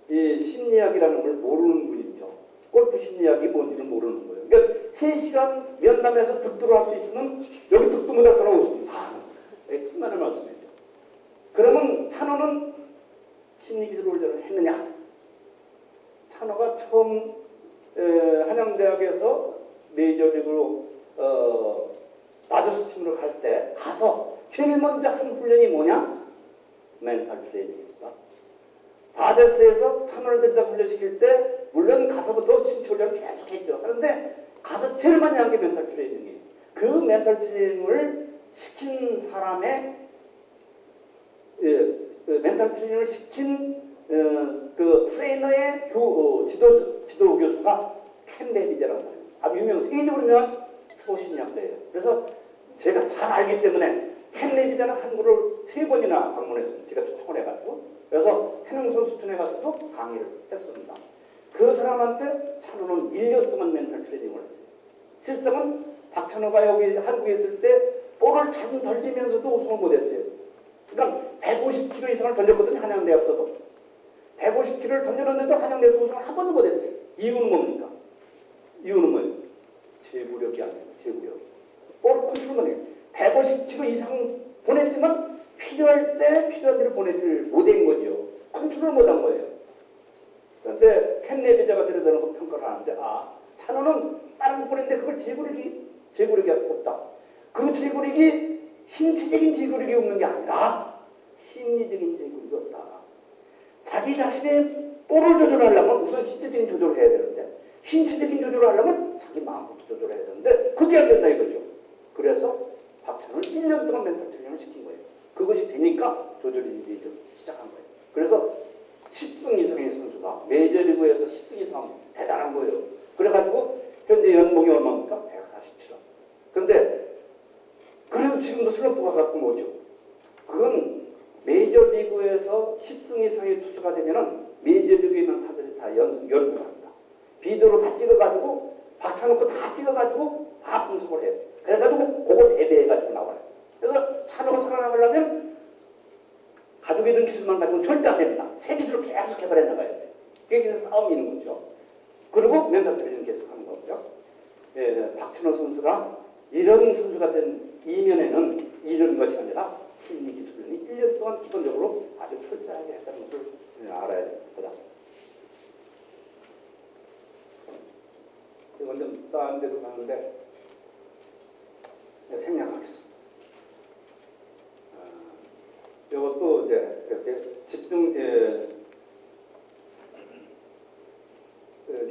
이 심리학이라는 걸 모르는 분이죠. 골프 심리학이 뭔지를 모르는 거예요. 그러니까 3시간 면담에서 득도를 할 수 있으면 여기 득도 못할 사람 없습니다. 천만의 말씀이죠. 그러면 찬호는 심리기술 훈련을 했느냐? 찬호가 처음 한양대학에서 메이저리그로 다저스 팀으로 갈 때 가서 제일 먼저 한 훈련이 뭐냐? 멘탈 트레이닝입니다. 다저스에서 찬호를 데려다 훈련시킬 때 물론 가서부터 신체 훈련을 계속 했죠. 그런데 가서 제일 많이 한 게 멘탈 트레이닝이에요. 그 멘탈 트레이닝을 시킨 사람의 멘탈 트레이닝을 시킨 그 트레이너의 지도 교수가 켄 데비제라는 사람입니다. 아주 유명, 세계적으로 유명한 스포츠 심리학자예요. 그래서 제가 잘 알기 때문에 캔 레비자는 한국을 3번이나 방문했습니다. 제가 초청을 해가지고. 그래서 태릉선수촌에 가서도 강의를 했습니다. 그 사람한테 찬호는 1년 동안 멘탈 트레이닝을 했어요. 실상은 박찬호가 여기 한국에 있을 때 볼을 잘 던지면서도 우승을 못했어요. 그러니까 150km 이상을 던졌거든요. 한양대학에서도. 150km를 던져놨는데도 한양대에서 우승을 한 번도 못했어요. 이유는 뭡니까? 이유는 뭐예요? 제구력이 아니에요. 제구력. 볼 컨트롤이 150km 이상 보냈지만 필요할 때 필요한 대로 보내질 못한 거죠. 컨트롤 못한 거예요. 그런데 캔 레비자가 들여다는 거 평가를 하는데 찬호는 다른 거 보냈는데 그걸 제구력이 없다. 그 제구력이 신체적인 제구력이 없는 게 아니라 심리적인 제구력이 없다. 자기 자신의 볼을 조절하려면 우선 신체적인 조절을 해야 되는데 신체적인 조절을 하려면 자기 마음부터 조절을 해야 되는데 그게 안 된다 이거죠. 그래서 박찬호는 1년 동안 멘탈 트레이닝을 시킨 거예요. 그것이 되니까 조절이 이제 시작한 거예요. 그래서 10승 이상의 선수가 메이저리그에서 10승 이상 하면 대단한 거예요. 그래가지고 현재 연봉이 얼마입니까? 147억. 그런데 그래도 지금도 슬럼프가 가끔 오죠. 그건 메이저리그에서 10승 이상의 투수가 되면은 메이저리그에 있는 타들이 다 연구를 합니다. 비디오를 다 찍어가지고 박찬호 거 다 찍어가지고 다 분석을 해요. 그래가지고 그거 대비해가지고 나와요. 그래서 찬호가 살아나가려면 가지고 있는 기술만 가지고는 절대 안 됩니다. 새 기술을 계속 개발해 나가야 돼요. 그게 싸움이 있는 거죠. 그리고 멘탈 트레이닝 계속 하는 거죠. 예, 박찬호 선수가 이런 선수가 된 이면에는 이런 것이 아니라 심리 기술이 1년 동안 기본적으로 아주 철저하게 했다는 것을 알아야 됩니다. 이건 좀 다른 데도 가는데 생략하겠습니다. 이것도 이제 이렇게 집중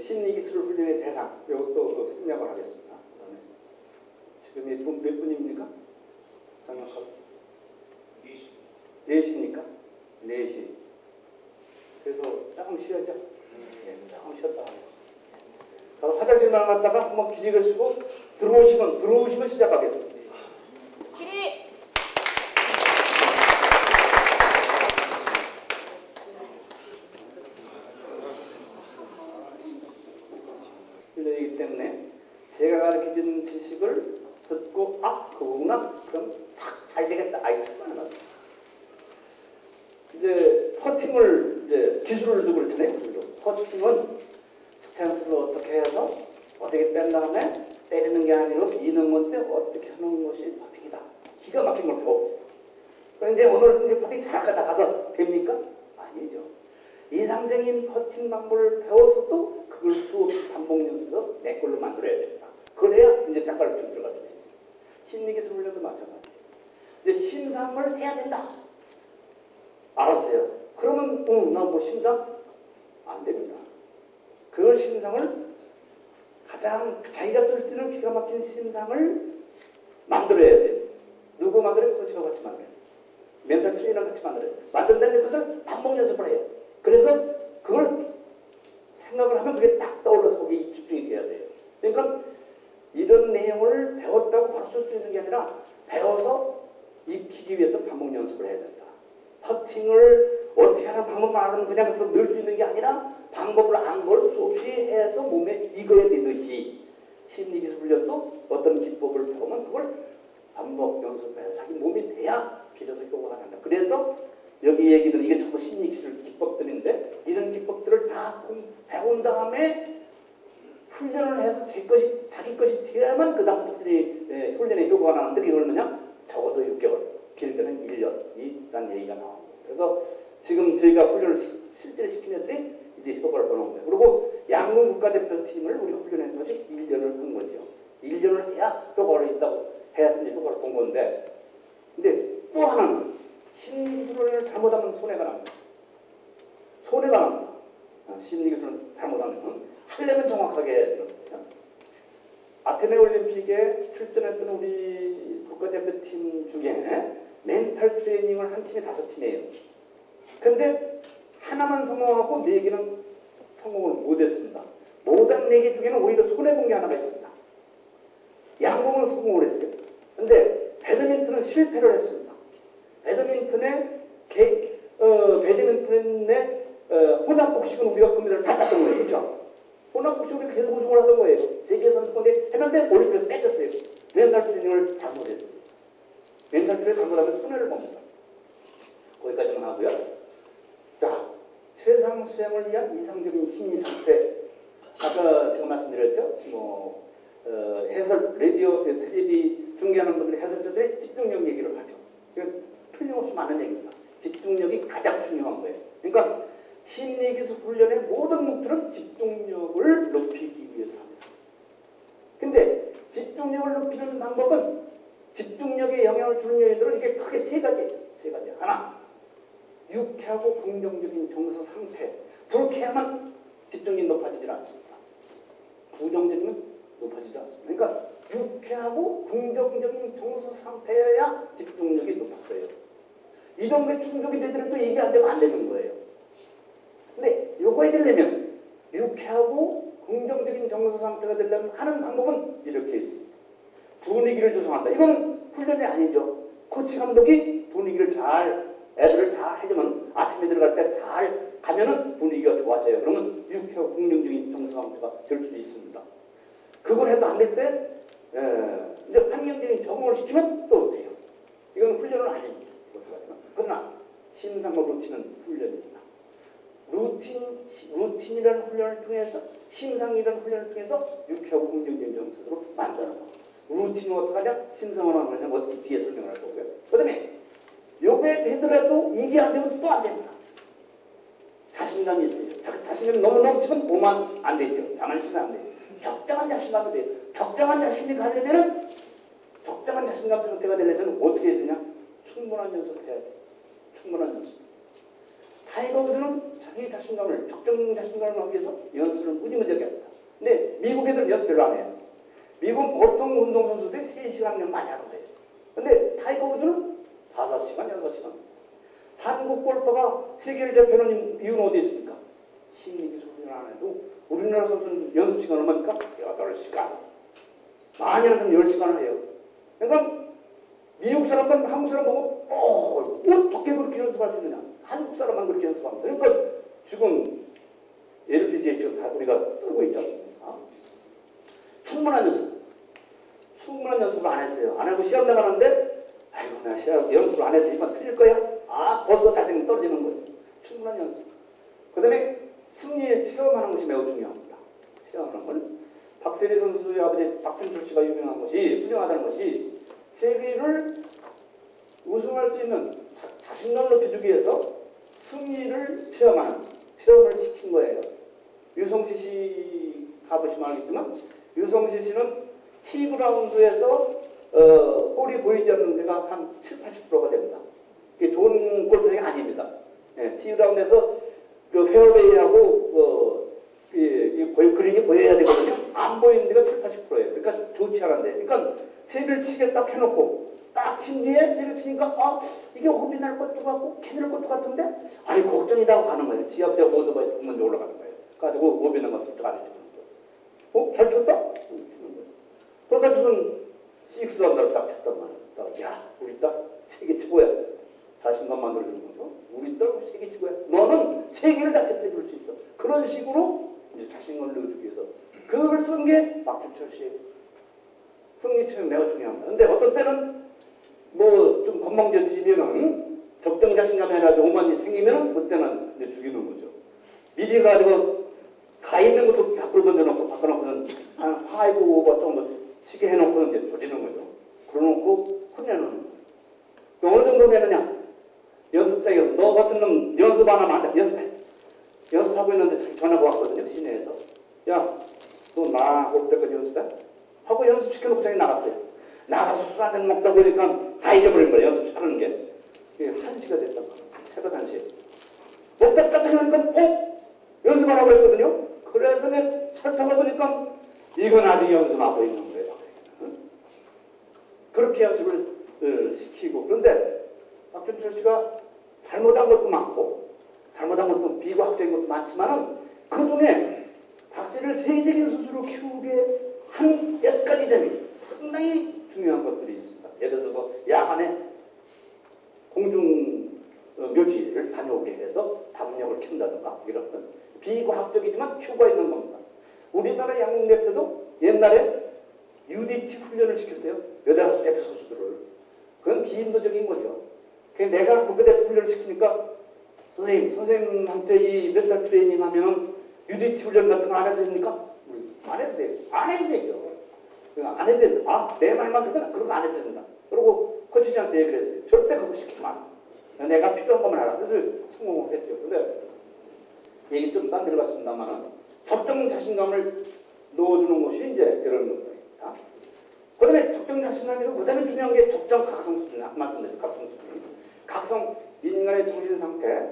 심리기술 훈련의 대상 이것도 생략을 하겠습니다. 지금 몇 분입니까? 장난감 4시입니까? 4시. 그래서 조금 쉬어야죠. 조금 쉬었다 하겠습니다. 화장실만 갔다가 한번 기직을 쓰고 들어오시면 시작하겠습니다. 길이 훈련이기 때문에 제가 가르쳐준 지식을 듣고 그거구나. 그럼 잘 되겠다. 정말 맞습니다. 이제 퍼팅을 이제 기술을 두고 그랬잖아요. 퍼팅은 스탠스를 어떻게 해서 어떻게 뺀 다음에 때리는 게 아니라 이는 건데 어떻게 하는 것이 퍼팅이다. 기가 막힌 걸 배웠어요. 그런데 오늘 이제 퍼팅 잘하다 가서 됩니까? 아니죠. 이상적인 퍼팅 방법을 배웠어도 그걸 수없이 반복 연습해서 내 걸로 만들어야 됩니다. 그래야 이제 짝가르쳐 들어갈 수가 있어요. 심리기술 훈련도 마찬가지예요. 이제 심상을 해야 된다. 알았어요. 그러면 나 뭐 심상? 안 됩니다. 그 심상을 가장 자기가 쓸 수 있는 기가 막힌 심상을 만들어야 돼요. 누구 만들어요? 코치와 같이 만들어요. 멘탈 트레이너랑 같이 만들어요. 만든 다음에 그것을 반복 연습을 해요. 그래서 그걸 생각을 하면 그게 딱 떠올라서 거기에 집중이 돼야 돼요. 그러니까 이런 내용을 배웠다고 바로 쓸 수 있는 게 아니라 배워서 익히기 위해서 반복 연습을 해야 된다. 퍼팅을 어떻게 하는 방법을 알면 그냥 가서 넣을 수 있는 게 아니라 방법을 안 걸 수 없이 해서 몸에 익어야 되듯이 심리기술 훈련도 어떤 기법을 배우면 그걸 반복 연습해서 자기 몸이 돼야 비로소 효과가 난다. 그래서 여기 얘기들은 이게 전부 심리기술 기법들인데 이런 기법들을 다 배운 다음에 훈련을 해서 자기 것이 되어야만 그 다음부터 훈련에 효과가 나는데 그게 얼마냐? 적어도 6개월, 길게는 1년이라는 얘기가 나옵니다. 그래서 지금 저희가 훈련을 실제로 시키는데 이제 효과를 보는 거예요. 그리고 양궁 국가대표팀을 우리가 훈련한 것이 1년을 한 거죠. 1년을 해야 효과를 있다고 해서 이제 효과를 본 건데, 근데 또 하나는 심리기술을 잘못하면 손해가 납니다. 손해가 납니다. 심리기술을 잘못하면 하려면 정확하게 해야 되는 거예요. 아테네 올림픽에 출전했던 우리 국가대표팀 중에 멘탈 트레이닝을 한 팀이 5팀이에요. 근데 하나만 성공하고 4개는 성공을 못했습니다. 못한 4개 중에는 오히려 손해본 게 하나가 있습니다. 양궁은 성공을 했어요. 근데 배드민턴 배드민턴은 실패를 했습니다. 배드민턴의 혼합복식은 우리가 금메달을 다 땄던 거예요. 그렇죠? 혼합복식은 우리가 계속 우승을 하던 거예요. 세계선수권대 했는데 올림픽에서 뺏겼어요. 멘탈 트레이닝을 잘못했어요. 멘탈 트레이닝을 잘못하면 손해를 봅니다. 거기까지만 하고요. 자, 최상 수행을 위한 이상적인 심리 상태. 아까 제가 말씀드렸죠. 해설, 라디오, 텔레비 중계하는 분들이 해설자들의 집중력 얘기를 하죠. 이건 틀림없이 맞는 얘기입니다. 집중력이 가장 중요한 거예요. 그러니까 심리기술 훈련의 모든 목표는 집중력을 높이기 위해서 합니다. 근데 집중력을 높이는 방법은 집중력에 영향을 주는 요인들은 이게 크게 세 가지. 하나, 유쾌하고 긍정적인 정서 상태. 불쾌하면 집중력이 높아지질 않습니다. 부정적이면 높아지지 않습니다. 그러니까 유쾌하고 긍정적인 정서 상태여야 집중력이 높아져요. 이 정도의 충족이 되더라도 이게 안 되면 안 되는 거예요. 근데 요거에 되려면 유쾌하고 긍정적인 정서 상태가 되려면 하는 방법은 이렇게 있습니다. 분위기를 조성한다. 이거는 훈련이 아니죠. 코치 감독이 분위기를 애들을 잘 해주면 아침에 들어갈 때 잘 가면은 분위기가 좋아져요. 그러면 유쾌하고 긍정적인 정서 상태가 될 수 있습니다. 그걸 해도 안 될 때 이제 환경적인 적응을 시키면 또 돼요. 이건 훈련은 아닙니다. 그러나 심상과 루틴은 훈련입니다. 루틴이라는 훈련을 통해서 심상이라는 훈련을 통해서 유쾌하고 긍정적인 정서로 만드는 거. 루틴이 어떻게 하냐? 심상을 하면 어떻게 뒤에 설명을 할 거고요. 그 다음에 요게 되더라도 이게 안 되면 또 안 됩니다. 자신감이 있어요. 자신감이 너무 넘치면 오만 안 되죠. 장난치면 안 돼요. 적정한 자신감이 돼요. 적정한 자신이 가려면은 적정한 자신감 상태가 되려면 어떻게 해야 되냐? 충분한 연습해야 돼요. 충분한 연습. 타이거 우즈는 자기 자신감을 적정 자신감을 하기 위해서 연습을 무지무지하게 합니다. 근데 미국 애들 연습 별로 안 해요. 미국은 보통 운동선수들이 3시간이면 많이 하는데 근데 타이거 우즈는 5시간, 6시간. 한국 골퍼가 세계를 제패하는 이유는 어디 있습니까? 심리기술 훈련 안 해도 우리나라 선수는 연습 시간 얼마입니까? 8시간. 많이 하면 10시간을 해요. 그러니까 미국 사람들은 한국 사람 보고 어떻게 그렇게 연습할 수 있느냐. 한국 사람만 그렇게 연습합니다. 그러니까 지금 LPGA 지금 다 우리가 쓰고 있지 않습니까? 충분한 연습을 안 했어요. 안 하고 시험 나가는데 아이고 나 시험 연습을 안 해서 이번 틀릴 거야? 벌써 자신이 떨어지는 거예요. 충분한 연습. 그 다음에 승리에 체험하는 것이 매우 중요합니다. 체험하는 건 박세리 선수의 아버지 박준철 씨가 유명한 것이 훌륭하다는 것이 세계를 우승할 수 있는 자신감을 높여주기 위해서 승리를 체험을 시킨 거예요. 유성시 씨 가보시면 알겠지만 유성시 씨는 티그라운드에서 볼이 보이지 않는 데가 한 70~80%가 됩니다. 이게 좋은 골프장이 아닙니다. 티그라운드에서 그 페어웨이하고 그린이 보여야 되거든요. 안 보이는 데가 70~80%예요. 그러니까 좋지 않은데. 그러니까 세를 치게 딱 해놓고 딱 친 뒤에 세를 치니까 이게 홈이 날 것도 같고 캐낼 것도 같은데 아이 걱정이다 하고 가는 거예요. 지압대가 오토바이 먼저 올라가는 거예요. 가지고 오비는 건 슬쩍 안 해주는 거예요. 잘 쳤다? 그래가지고는 6언더를 딱 쳤단 말이에요. 야 우리 딸 세계 최고야. 자신감 만들어주는 거죠. 우리 딸 세계 최고야. 너는 세계를 다 대표해줄 수 있어. 그런 식으로 이제 자신감을 넣어주기 위해서 그걸 쓴 게 박준철 씨예요. 승리 체험 매우 중요합니다. 근데 어떤 때는 좀 건방져지면은 적정 자신감이 아니라 오만이 생기면은 그때는 이제 죽이는 거죠. 미리 가지고 가 있는 것도 밖으로 던져놓고 바꿔놓고는 한 5 오버 정도 치게 해놓고는 이제 조지는 거죠. 그러놓고 혼내는 거예요. 어느 정도 내느냐? 연습장에서 너 같은 놈 연습 안 하면 안 돼. 연습해. 연습하고 있는데 전화가 왔거든요. 시내에서. 야, 너 나 올 때까지 연습해? 하고 연습시켜놓고 장에 나갔어요. 나가서 술 한잔 먹다 보니까 다 잊어버린 거예요. 연습하는 게. 1시가 됐단 말이에요. 새벽 1시에. 먹다 깜짝 하니까 연습 안 하고 했거든요. 그래서 내가 차 타고 보니까 이건 아직 연습 안 하고 있는 거예요. 그렇게 연습을 시키고. 그런데 박준철 씨가 잘못한 것도 많고 잘못한 것도 비과학적인 것도 많지만은 그 중에 박세리를 세계적인 선수로 키우게 한 몇 가지 점이 상당히 중요한 것들이 있습니다. 예를 들어서 야간에 공중 묘지를 다녀오게 해서 담력을 켠다든가 이런 비과학적이지만 효과 있는 겁니다. 우리나라 양궁 대표도 옛날에 UDT 훈련을 시켰어요. 여자 대표 선수들을. 그건 비인도적인 거죠. 그래서 내가 국가대표 훈련을 시키니까 선생님한테 이 멘탈 트레이닝 하면 UDT 훈련 같은 거 안 해도 됩니까? 안 해도 돼요. 안 해도 되죠. 안 해도 된다. 아, 내 말만 듣거나 그런 거 안 해도 된다. 그리고 코치한테 얘기를 했어요. 절대 그거 시키면 안 돼. 내가 필요한 것만 하라. 그래서 성공을 했죠. 근데 얘기 좀 딴 데로 갔습니다만 적정 자신감을 넣어주는 것이 이제 이런 것들입니다. 그 다음에 적정 자신감이고 그 다음에 중요한 게 적정 각성 수준. 말씀드렸죠. 각성 수준. 각성, 인간의 정신 상태,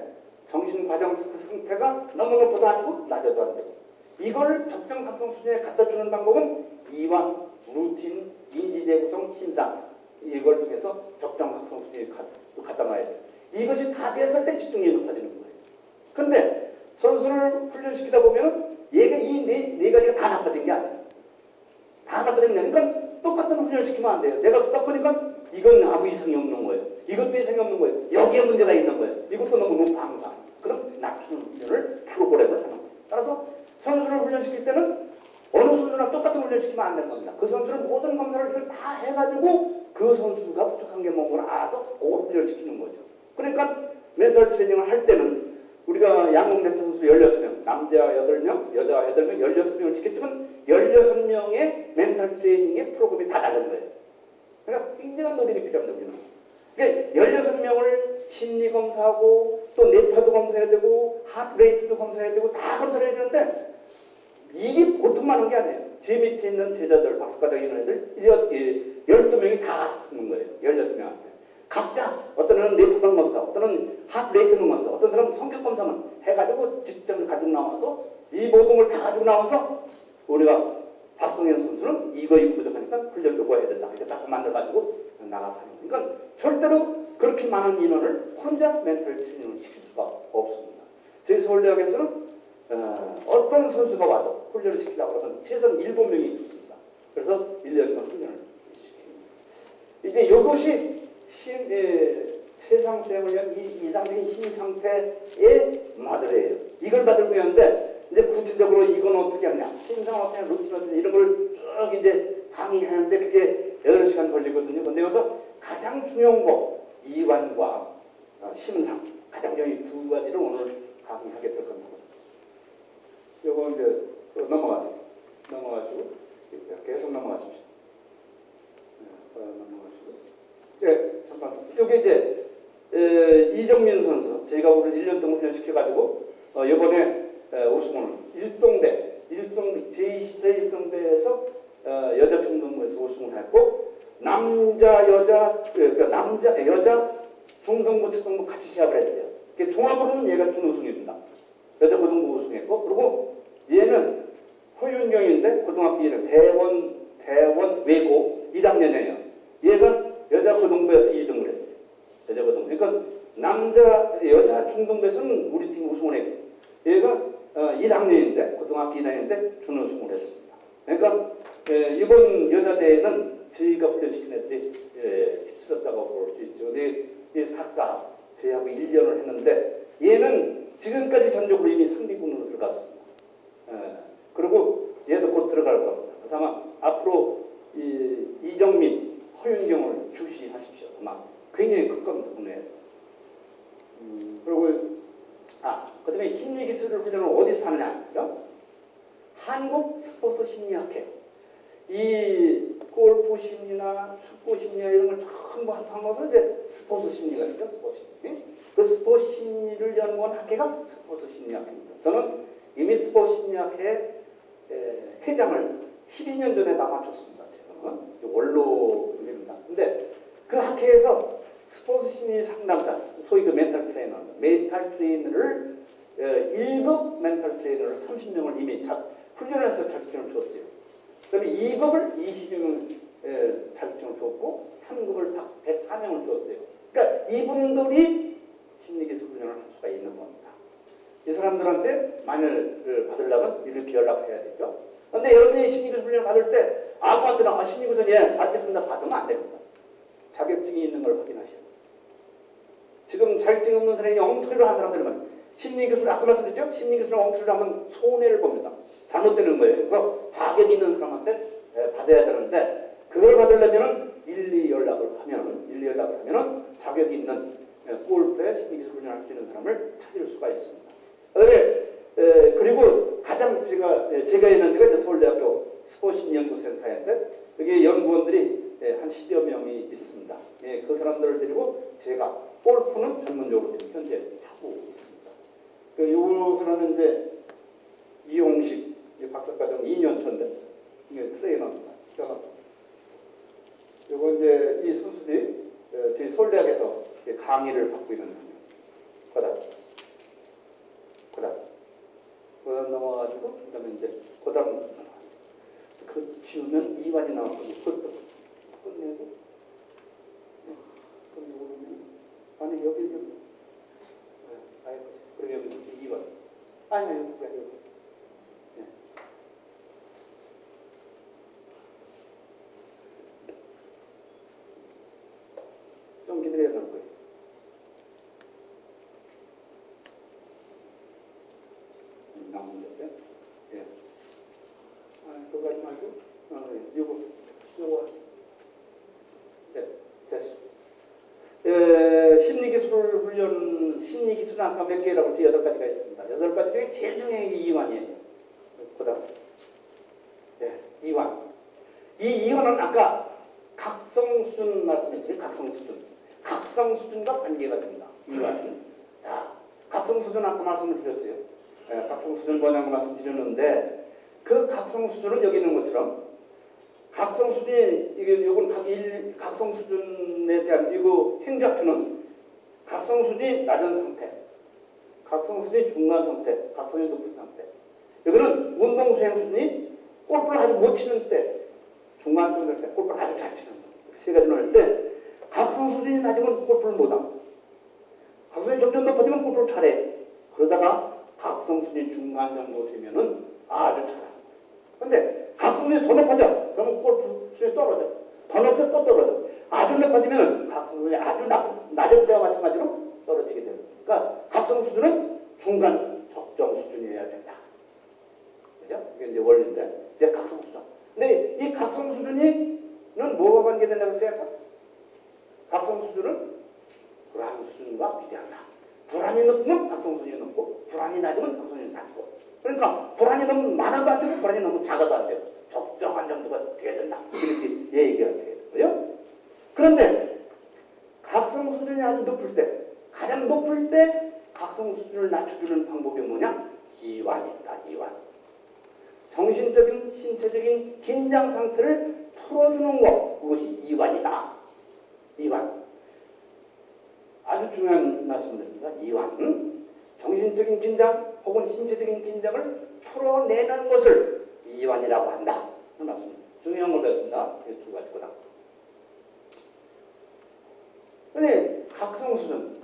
정신 과정 상태가 너무 높아도 아니고 낮아도 안 되고 이걸 적정 각성 수준에 갖다 주는 방법은 이완, 루틴, 인지 재구성, 심상 이걸 통해서 적정 각성 수준에 갖다 놔야 돼요. 이것이 다 됐을 때 집중력이 높아지는 거예요. 그런데 선수를 훈련시키다 보면 얘가 이 네 가지가 다 나빠진 게 아니에요. 다 나빠진 게 아니라 그러니까 똑같은 훈련을 시키면 안 돼요. 내가 딱 보니까 이건 아무 이상이 없는 거예요. 이것도 이상이 없는 거예요. 여기에 문제가 있는 거예요. 이것도 너무 높아 항상. 그럼 낮추는 훈련을 프로그램을 하는 거예요. 따라서 선수를 훈련시킬 때는 어느 선수나 똑같은 훈련을 시키면 안 되는 겁니다. 그 선수는 모든 검사를 다 해가지고 그 선수가 부족한 게 뭔가를 알아서 그걸 훈련시키는 거죠. 그러니까 멘탈 트레이닝을 할 때는 우리가 양궁 대표 선수 16명, 남자 8명, 여자 8명, 16명을 시켰지만 16명의 멘탈 트레이닝의 프로그램이 다 다른 거예요. 그러니까 굉장한 노력이 필요합니다. 우리는. 그러니까 16명을 심리 검사하고 또 뇌파도 검사해야 되고 하트레이트도 검사해야 되고 다 검사를 해야 되는데 이게 보통 많은 게 아니에요. 제 밑에 있는 제자들, 박사과정 이런 애들 12명이 다 듣는 거예요. 16명한테. 각자 어떤 뇌파방 검사, 어떤 하트레이트 검사, 어떤 사람은 성격 검사만 해가지고 직접 가지고 나와서 이 모든 걸 다 가지고 나와서 우리가 박성현 선수는 이거 부족하니까 훈련 요구해야 된다. 이렇게 딱 만들어가지고 나가서 하는 거예요. 그러니까 절대로 그렇게 많은 인원을 혼자 멘탈 트레이닝을 시킬 수가 없습니다. 저희 서울대학에서는 어떤 선수가 와도 훈련을 시키려고 하면 최소한 7명이 있습니다. 그래서 1년간 훈련을 시킵니다. 이제 이것이 세상 수행을 위한 이상적인 심리 상태의 모델이에요. 이걸 받을 거였는데 이제 구체적으로 이건 어떻게 하냐, 심상 어떻게 하냐, 루틴 어떻게 하냐 이런 걸 쭉 이제 강의하는데 그게 8시간 걸리거든요. 근데 여기서 가장 중요한 거 이완과 심상 가장 중요한 이 두 가지를 오늘 강의하게 될 겁니다. 요거 이제 넘어가시고 계속 넘어가십시오. 넘어가시고. 네, 잠깐 썼어요. 여기 이제 이정민 선수 저희가 오늘 1년 동안 훈련시켜가지고 이번에 우승을 일송대 제24 일송대에서 여자 중등부에서 우승을 했고 남자 여자 중등부 초등부 같이 시합을 했어요. 종합으로는 얘가 준우승입니다. 여자 고등부 우승했고 그리고 얘는 허윤경인데 고등학교 1년 대원 외고 1학년이에요. 얘가 여자 고등부에서 2등을 했어요. 여자 고등부. 그러니까 여자 중등부에서는 우리 팀 우승을 했고 얘가 1학년인데 고등학교 1학년인데 준우승을 했습니다. 그러니까 이번 여자대회는 저희가 훈련시킨 애들이 휩쓸었다고 볼 수 있죠. 근데 각각 저희하고 1년을 했는데 얘는 지금까지 전적으로 이미 상비군으로 들어갔습니다. 그리고 얘도 곧 들어갈 겁니다. 그래서 아마 앞으로 이정민, 허윤경을 주시하십시오. 아마 굉장히 클 겁니다. 국내에서. 그리고 그 다음에 심리기술을 훈련을 어디서 하느냐? 한국 스포츠 심리학회. 이 골프 심리나 축구 심리 이런 걸 전부 합한 것은 이제 스포츠 심리가 있죠. 스포츠 심리. 그 스포츠 심리를 연구한 학회가 스포츠 심리학회입니다. 저는 이미 스포츠 심리학회 회장을 12년 전에 다 맡췄습니다. 제가 원로입니다. 근데 그 학회에서 스포츠 심리 상담자, 소위 그 멘탈 트레이너를 1급 멘탈 트레이너를 30명을 이미 훈련해서 자격증을 줬어요. 그다음에 2급을 20명을 자격증을 줬고 3급을 104명을 줬어요. 그러니까 이분들이 심리기술 훈련을 할 수가 있는 겁니다. 이 사람들한테 만을 받으려면 이렇게 연락해야 되죠. 그런데 여러분이 심리기술 훈련을 받을 때 아무한테나 심리기술 받겠습니다 받으면 안 됩니다. 자격증이 있는 걸 확인하셔야 돼요. 지금 자격증 없는 사람이 엉터리로 한 사람들은 말이에요. 심리기술, 아까 말씀드렸죠? 심리기술은 엉터리로 하면 손해를 봅니다. 잘못되는 거예요. 그래서 자격 있는 사람한테 받아야 되는데, 그걸 받으려면 1, 2 연락을 하면은 자격 있는 골프에 심리기술 훈련할 수 있는 사람을 찾을 수가 있습니다. 그리고 가장 제가 있는 데가 이제 서울대학교 스포츠연구센터인데, 여기 연구원들이 한 10여 명이 있습니다. 그 사람들을 데리고 제가 골프는 전문적으로 현재 하고 있습니다. 요 사람은 이제 이용식 박사과정 2년 차인데, 이게 트레이너입니다. 요거 이제 이 선수들이 저희 서울대학에서 강의를 받고 있는 거다. 고단 넘어가지고, 그 다음에 이제 고단 넘어갔어. 그 지우면 2반이 나왔거든요. 그것도 끝내고, 그러면, 아니, 여기, 그럼 여기 2반. 아니, 여기. 좀 기다려야 될 거예요. 나오는데, 예. 그거 하지 말고, 요거. 네, 됐어. 심리기술 훈련, 심리기술은 아까 몇 개라고 해서 8가지가 있습니다. 8가지 중에 제일 중요한 게 이완이에요. 그 다음. 네, 이완. 이 이완은 아까 각성수준 말씀했어요. 각성수준과 관계가 됩니다. 이완이. 자, 각성수준 아까 말씀을 드렸어요. 각성수준 뭐냐고 말씀드렸는데, 그 각성수준은 여기 있는 것처럼, 각성수준이, 요건 각성수준에 대한, 이거 행좌표는 각성수준이 낮은 상태, 각성수준이 중간 상태, 각성수준이 높은 상태. 여기는 운동수행 수준이 골프를 아주 못 치는 때, 중간 정도 때, 골프를 아주 잘 치는 세 가지 넣을 때, 각성수준이 낮으면 골프를 못하고, 각성수준이 점점 높아지면 골프를 잘해. 그러다가 각성수준이 중간 정도 되면은 아주 잘해. 근데 각성수준이 더 높아져. 그러면 골프 수준이 떨어져. 더 높게 또 떨어져. 아주 높아지면 각성수준이 아주 낮은 때와 마찬가지로 떨어지게 됩니다. 그러니까 각성수준은 중간 적정 수준이어야 된다. 그죠? 이게 이제 원리인데. 이제 각성수준. 근데 이 각성수준은 뭐가 관계된다고 생각할까? 각성수준은 불안 수준과 비례한다. 불안이 높으면 각성수준이 높고, 불안이 낮으면 각성수준이 낮고. 그러니까 불안이 너무 많아도 안 되고, 불안이 너무 작아도 안 되고, 적정한 정도가 돼야 된다. 이렇게 얘기가 되겠고요. 그런데 각성수준이 아주 높을 때, 가장 높을 때 각성수준을 낮춰주는 방법이 뭐냐? 이완입니다. 이완. 정신적인, 신체적인 긴장 상태를 풀어주는 것, 그것이 이완이다. 이완. 아주 중요한 말씀드립니다. 이완. 정신적인 긴장 혹은 신체적인 긴장을 풀어내는 것을 이완이라고 한다. 그 말씀입니다. 중요한 걸 배웠습니다. 이 두 가지 거다. 근데 각성수준.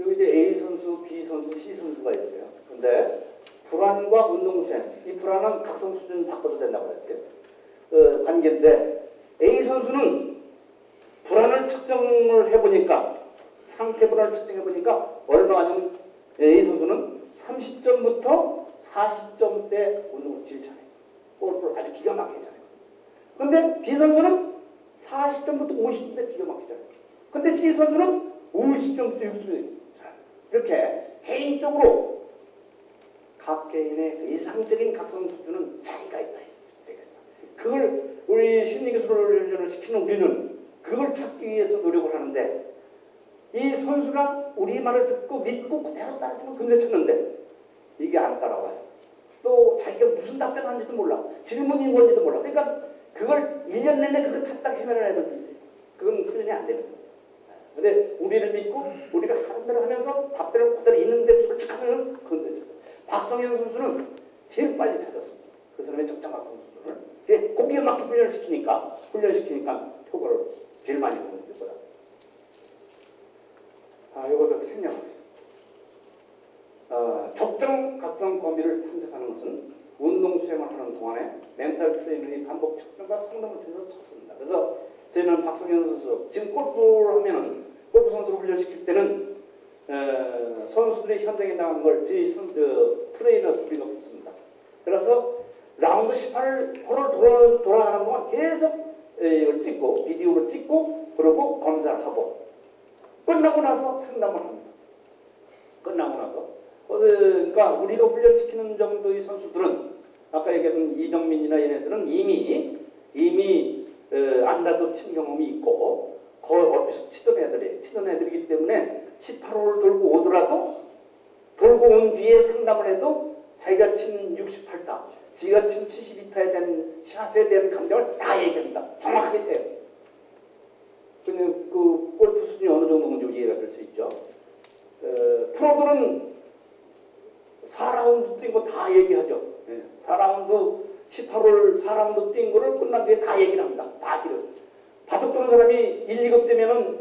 여기 이제 A 선수, B 선수, C 선수가 있어요. 근데 불안과 운동수행. 이 불안은 각성수준 바꿔도 된다고 했어요. 관계인데 A 선수는 불안을 측정을 해보니까, 상태 불안을 측정해보니까 얼마나 좀 A 선수는 30점부터 40점대 운동을 제일 잘해요. 골프를 아주 기가 막히게 잘해요. 근데 B 선수는 40점부터 50점대 기가 막히게 잘해요. 근데 C 선수는 50점부터 60점대 잘해요. 이렇게 개인적으로 각 개인의 이상적인 각성 수준은 차이가 있다. 그걸 우리 심리기술을 시키는 우리는 그걸 찾기 위해서 노력을 하는데, 이 선수가 우리 말을 듣고 믿고 그대로 따라주면 금세 쳤는데 이게 안 따라와요. 또 자기가 무슨 답변하는지도 몰라. 질문이 뭔지도 몰라. 그러니까 그걸 1년 내내 그거 찾다가 헤매는 애들도 있어요. 그건 훈련이 안 되는 거예요. 근데 우리를 믿고 우리가 하는 대로 하면서 답변을 그대로 있는데 솔직하면 그건 되죠. 박성현 선수는 제일 빨리 찾았습니다. 그 사람의 적정 각성 수준을. 고기에 맞게 훈련시키니까 효과를 제일 많이 보는 거다. 이것도 생략하겠습니다. 적정 각성 범위를 탐색하는 것은 운동 수행을 하는 동안에 멘탈 트레이너의 반복 측정과 상담을 통해서 찾습니다. 그래서 저희는 박성현 선수, 지금 골프를 하면은, 골프 선수를 훈련시킬 때는, 선수들이 현장에 나가는 걸 저희 트레이너 우리가 붙습니다. 그래서 라운드 18홀을 돌아가는 동안 계속 이걸 찍고, 비디오로 찍고, 그러고 검사를 하고, 끝나고 나서 상담을 합니다. 끝나고 나서. 그러니까 우리가 훈련시키는 정도의 선수들은, 아까 얘기했던 이정민이나 얘네들은 이미 안다도 친 경험이 있고, 거의 어디서 치던 애들이기 때문에 18홀을 돌고 오더라도, 돌고 온 뒤에 상담을 해도 자기가 친 68타, 지가 친 72타에 대한 샷에 대한 감정을 다 얘기합니다. 정확하게 해요. 근데 그 골프 수준이 어느 정도인지 좀 이해가 될 수 있죠. 프로들은 4라운드 뛴 거 다 얘기하죠. 4라운드 18홀 4라운드 뛴 거를 끝난 뒤에 다 얘기를 합니다. 다 기록. 바둑 두는 사람이 1, 2급 되면은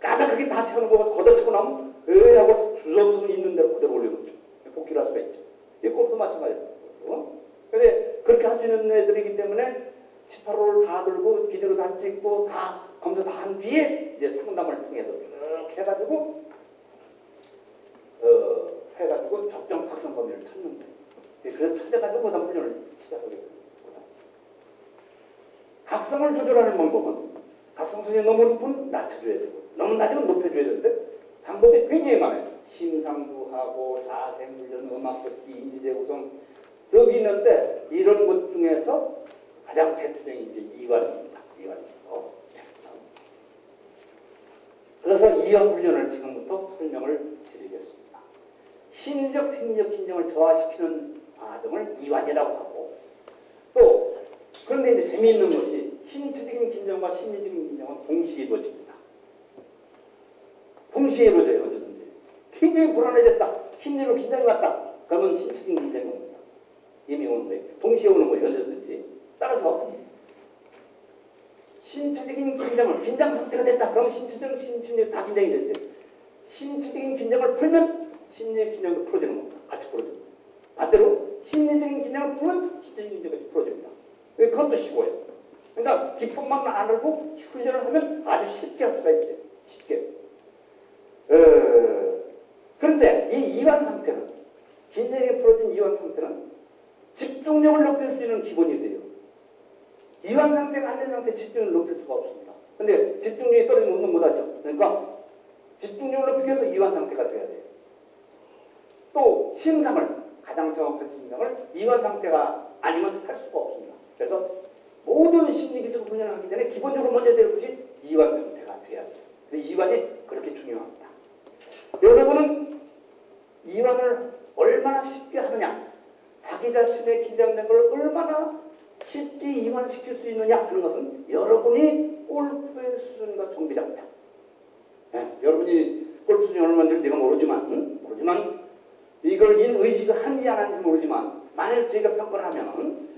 까맣게 다 채워놓고 걷어치고 나면 하고 주섬주섬 있는 대로 그대로 올려놓죠. 복귀를 할 수가 있죠. 이 골프도 마찬가지예요. 근데 그렇게 할 수 있는 애들이기 때문에 18홀을 다 들고 비디오로 다 찍고 다 검사 다 한 뒤에 이제 상담을 통해서 쭉 해가지고 적정 각성 범위를 찾는 거예요. 그래서 찾아가지고 그다음 훈련을 시작하게 됩니다. 각성을 조절하는 방법은 각성 수준이 너무 높으면 낮춰줘야 되고 너무 낮으면 높여줘야 되는데 방법이 굉장히 많아요. 심상도 하고 자세 훈련, 음악 듣기, 인지제 구성 덕이 있는데 이런 것 중에서 가장 대표적인 이제 이관입니다. 이관이죠. 그래서 이관 훈련을 지금부터 설명을 드리겠습니다. 심리적, 생리적 긴장을 저하시키는 과정을 이관이라고 하고 또 그런데 이제 재미있는 것이 신체적인 긴장과 심리적인 긴장은 동시에 이루어집니다. 동시에 이루어져요. 어쩌든지. 굉장히 불안해졌다. 심리로 긴장이 왔다. 그러면 신체적인 긴장이 옵니다. 이미 오는 거예요. 동시에 오는 거예요. 언제든지. 따라서 신체적인 긴장을 긴장 상태가 됐다. 그러면 신체적인 심리 다 긴장이 됐어요. 신체적인 긴장을 풀면 심리적 긴장도 풀어지는 겁니다. 같이 풀어집니다. 반대로 심리적인 긴장을 풀면 신체적인 긴장까지 풀어집니다. 그것도 쉬워요. 그러니까 기법만 알고 훈련을 하면 아주 쉽게 할 수가 있어요. 쉽게. 그런데 이 이완 상태는 긴장이 풀어진 이완 상태는 집중력을 높일 수 있는 기본이 돼요. 이완 상태가 안 된 상태 집중력을 높일 수가 없습니다. 근데 집중력이 떨어지면 운동 못하죠. 그러니까 집중력을 높이기 위해서 이완 상태가 돼야 돼요. 또 심상을 가장 정확한 심상을 이완 상태가 아니면 할 수가 없습니다. 그래서 모든 심리기술 훈련을 하기 전에 기본적으로 먼저 될 것이 이완 상태가 돼야 돼요. 근데 이완이 그렇게 중요합니다. 여러분은 이완을 얼마나 쉽게 하느냐, 자기 자신의 긴장된 걸 얼마나 쉽게 이완시킬 수 있느냐 하는 것은 여러분이 골프의 수준과 정비랍니다. 여러분이 골프 수준이 얼마인지 제가 모르지만 이걸 의식을 하는지 안 하는지 모르지만 만약 저희가 평가를 하면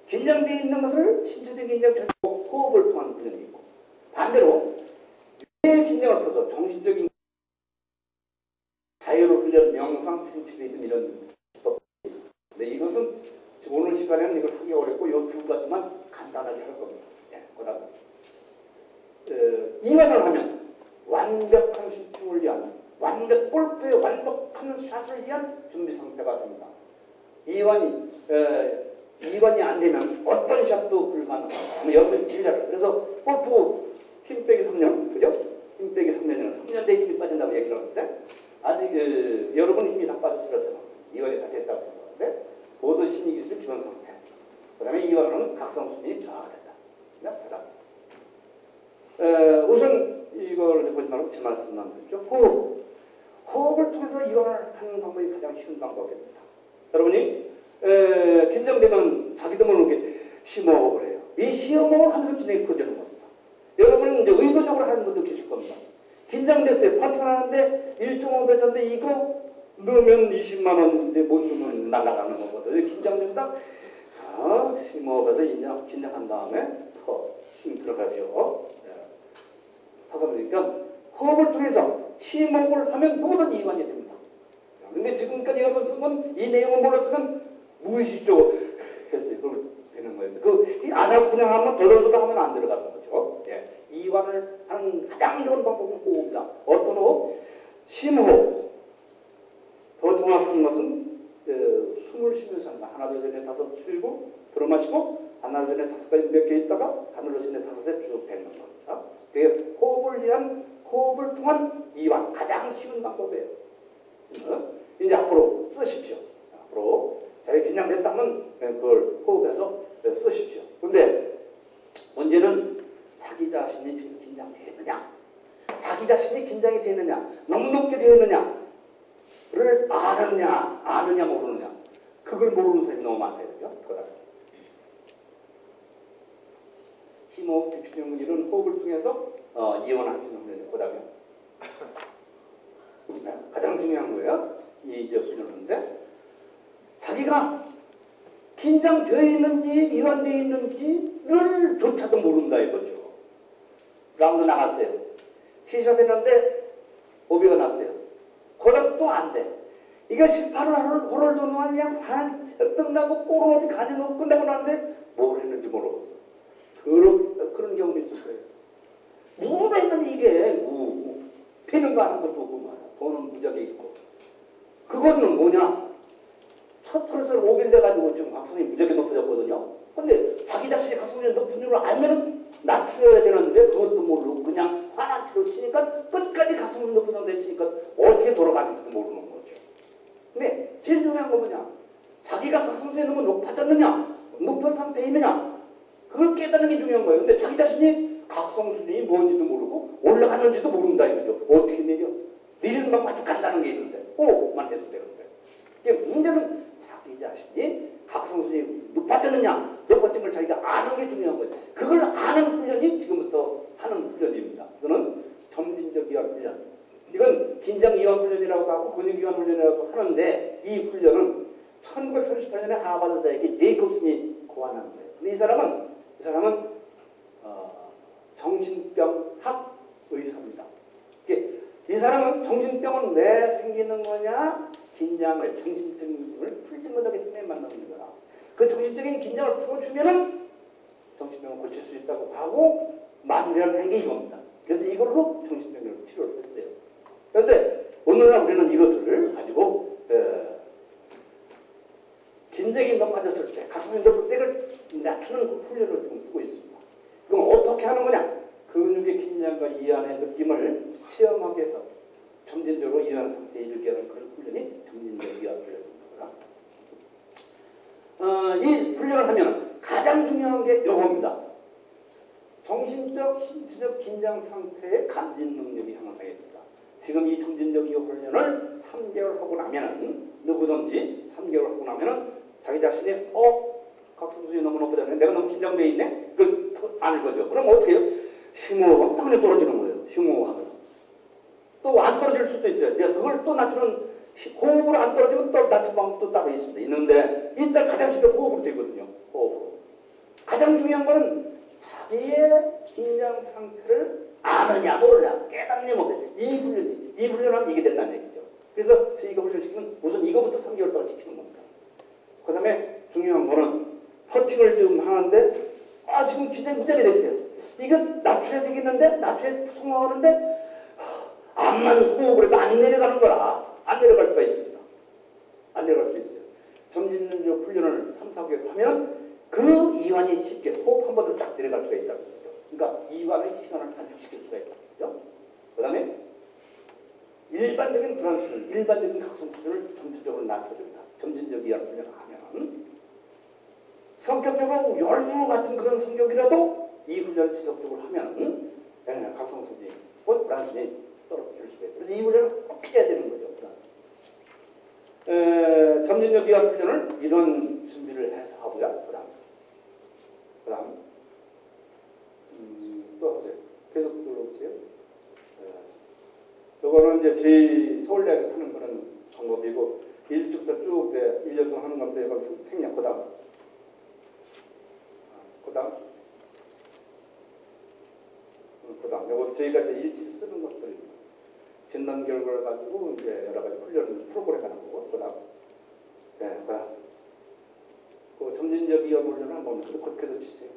긴장되어 있는 것을 신체적인 긴장, 호흡을 통한 훈련이 있고 반대로 뇌의 긴장을 풀어서 정신적인 자유로 훈련, 명상, 신체리듬 이런 기법이 있습니다. 근데 이것은 오늘 시간에는 이걸 하기 어렵고 이 두 가지만 간단하게 할 겁니다. 그다음 이완을 하면 완벽한 집중을 위한 골프의 완벽한 샷을 위한 준비 상태가 됩니다. 이완이 안 되면 어떤 샷도 불가능합니다. 여러분이 질려요. 그래서 골프 힘 빼기 3년, 그죠? 힘 빼기 3년이면 3년 내 힘이 빠진다고 얘기를 하는데 아직 여러분 힘이 다 빠졌으라서 이완이 다 됐다고 생각하는데 모든 심리 기술 기본 상태. 그 다음에 이완으로는 각성 수준이 저하가 된다. 우선 이걸 보지 말고 제 말씀 나누죠. 호흡을 통해서 이완을 하는 방법이 가장 쉬운 방법입니다. 여러분이 긴장되면 자기도 모르게 심호흡을 해요. 이 심호흡을 하면서 긴장이 풀어지는 겁니다. 여러분은 이제 의도적으로 하는 분도 계실 겁니다. 긴장됐어요. 파트너 하는데 1.5배인데 이거 넣으면 20만 원인데 못 넣으면 날아가는 거거든요. 긴장된다. 심호흡에서 긴장한 다음에 더 힘 들어가죠. 하다 보니까 호흡을 통해서 심호흡을 하면 모든 이완이 됩니다. 근데 지금까지 여러분 쓴 건 이 내용을 몰랐으면 무의식적으로 했어요. 그걸 되는 거예요. 안 하고 그냥 하면 덜덜덜 하면 안 들어가는 거죠. 이완을 하는 가장 좋은 방법은 호흡이다. 어떤 호흡? 심호흡. 더 정확한 것은 숨을 쉬면서 한다. 하나, 둘, 셋, 넷, 다섯 쉬고 들어 마시고 하나, 둘, 셋, 넷, 다섯까지 몇 개 있다가 하나, 둘, 셋, 넷, 다섯에 쭉 뱉는 겁니다. 그게 호흡을 위한 호흡을 통한 이완 가장 쉬운 방법이에요. 이제 앞으로 쓰십시오. 앞으로 자기 긴장됐다면 그걸 호흡해서 쓰십시오. 그런데 문제는 자기 자신이 지금 긴장되느냐, 자기 자신이 긴장이 되느냐, 너무 높게 되느냐를 아느냐 모르느냐, 그걸 모르는 사람이 너무 많아요. 심호흡, 집중력 이런 호흡을 통해서 이완할 수 있는 훈련이 그다음에 가장 중요한 거예요. 이 훈련인데 자기가 긴장되어 있는지 이완되어 있는지를 조차도 모른다 이거죠. 라운드 나갔어요. 티샷 했는데 오비가 났어요. 그다음 또 안 돼. 이거 18홀 홀을 도는 한참 끝나고 볼은 어디 가져놓고 끝나고 나는데 뭘 했는지 모르겠어. 그런 경험이 있을 거예요. 뭐가 있는지 이게 피는 거 하는 것도 없고 말이야. 돈은 무지하게 있고. 그거는 뭐냐? 첫 홀에서 오빌 돼가지고 지금 각성이 무지하게 높아졌거든요. 근데 자기 자신이 각성이 높은 줄 알면 낮춰야 되는데 그것도 모르고 그냥 화난 채로 치니까 끝까지 각성이 높은 상태에 치니까 어떻게 돌아가는지도 모르는 거죠. 근데 제일 중요한 건 뭐냐? 자기가 각성수에 너무 높아졌느냐? 높은 상태에 있느냐? 그걸 깨닫는 게 중요한 거예요. 근데 자기 자신이 각성 수준이 뭔지도 모르고 올라가는지도 모른다 이거죠. 어떻게 내려? 내리는 방법 아주 간단한 게 있는데 만 해도 되는데 이게 문제는 자기 자신이 각성 수준이 높아졌느냐 높아진 걸 자기가 아는 게 중요한 거죠. 그걸 아는 훈련이 지금부터 하는 훈련입니다. 이거는 점진적 이완 훈련. 이건 긴장 이완 훈련이라고 하고 근육 이완 훈련이라고 하는데 이 훈련은 1938년에 하버드 대학의 제이콥슨이 고안한 거예요. 근데 이 사람은 정신병학 의사입니다. 이 사람은 정신병은 왜 생기는 거냐? 긴장을, 정신적인 긴장을 풀지 못하기 때문에 만나는 거라. 그 정신적인 긴장을 풀어주면은 정신병을 고칠 수 있다고 하고 만류한 게 이겁니다. 그래서 이걸로 정신병을 치료를 했어요. 그런데 오늘날 우리는 이것을 가지고 긴장이 높아졌을 때, 가슴이 높을 때를 낮추는 훈련을 좀 쓰고 있습니다. 그럼 어떻게 하는 거냐? 근육의 긴장과 이완의 느낌을 체험하기 위해서 점진적으로 이완 상태에 이르게 하는 그런 훈련이 점진적 이완 훈련입니다. 이 훈련을 하면 가장 중요한 게 이겁니다. 정신적, 신체적 긴장 상태의 감지 능력이 향상해집니다. 지금 이 점진적 이완 훈련을 3개월 하고 나면은 누구든지 3개월 하고 나면은 자기 자신이 각성수준이 너무 높아졌네. 내가 너무 긴장돼 있네. 그 아는 거죠. 그럼 어떻게 해요? 심호흡하면 딱 그냥 떨어지는 거예요. 심호흡하면 또 안 떨어질 수도 있어요. 내가 그걸 또 낮추는 호흡으로 안 떨어지면 또 낮추는 방법도 따로 있습니다. 있는데 일단 가장 쉽게 호흡으로 되거든요. 호흡으로. 가장 중요한 거는 자기의 긴장 상태를 아느냐 모르냐 깨닫느냐 모르냐 이 훈련하면 이게 된다는 얘기죠. 그래서 이거 훈련시키면 우선 이거부터 3개월 동안 시키는 겁니다. 그 다음에 중요한 거는 퍼팅을 좀 하는데 지금 긴장이 무지하게 됐어요. 이거 낮춰야 되겠는데 낮춰야 성공하는데 암만 호흡을 해도 안 내려가는 거라 안 내려갈 수가 있습니다. 안 내려갈 수 있어요. 점진적 훈련을 3, 4개월 하면 그 이완이 쉽게 호흡 한 번도 딱 내려갈 수가 있다는 거죠. 그러니까 이완의 시간을 단축시킬 수가 있다는 거죠. 그 다음에 일반적인 불안 수준, 일반적인 각성 수준을 전체적으로 낮춰줍니다. 점진적 이완 훈련을 하면 성격적으로 열무 같은 그런 성격이라도 이 훈련을 지속적으로 하면 각성 수준이 곧 불안 수준이 떨어질 수가 있어요. 그래서 이 훈련을 꼭 해야 되는 거죠. 점진적 이완 훈련을 이런 준비를 해서 하고요. 그 다음 또 하세요. 계속 눌러보세요. 이거는 이제 저희 서울대학에서 하는 그런 방법이고 일주부터 쭉 1년 동안 하는 건데 이건 생략. 그 다음 이거 저희가 이제 일찍 쓰는 것들입니다. 진단 결과를 가지고 이제 여러 가지 훈련 프로그램 하는 거고, 그 다음 그 점진적 이완 훈련을 한번 그렇게도 치세요.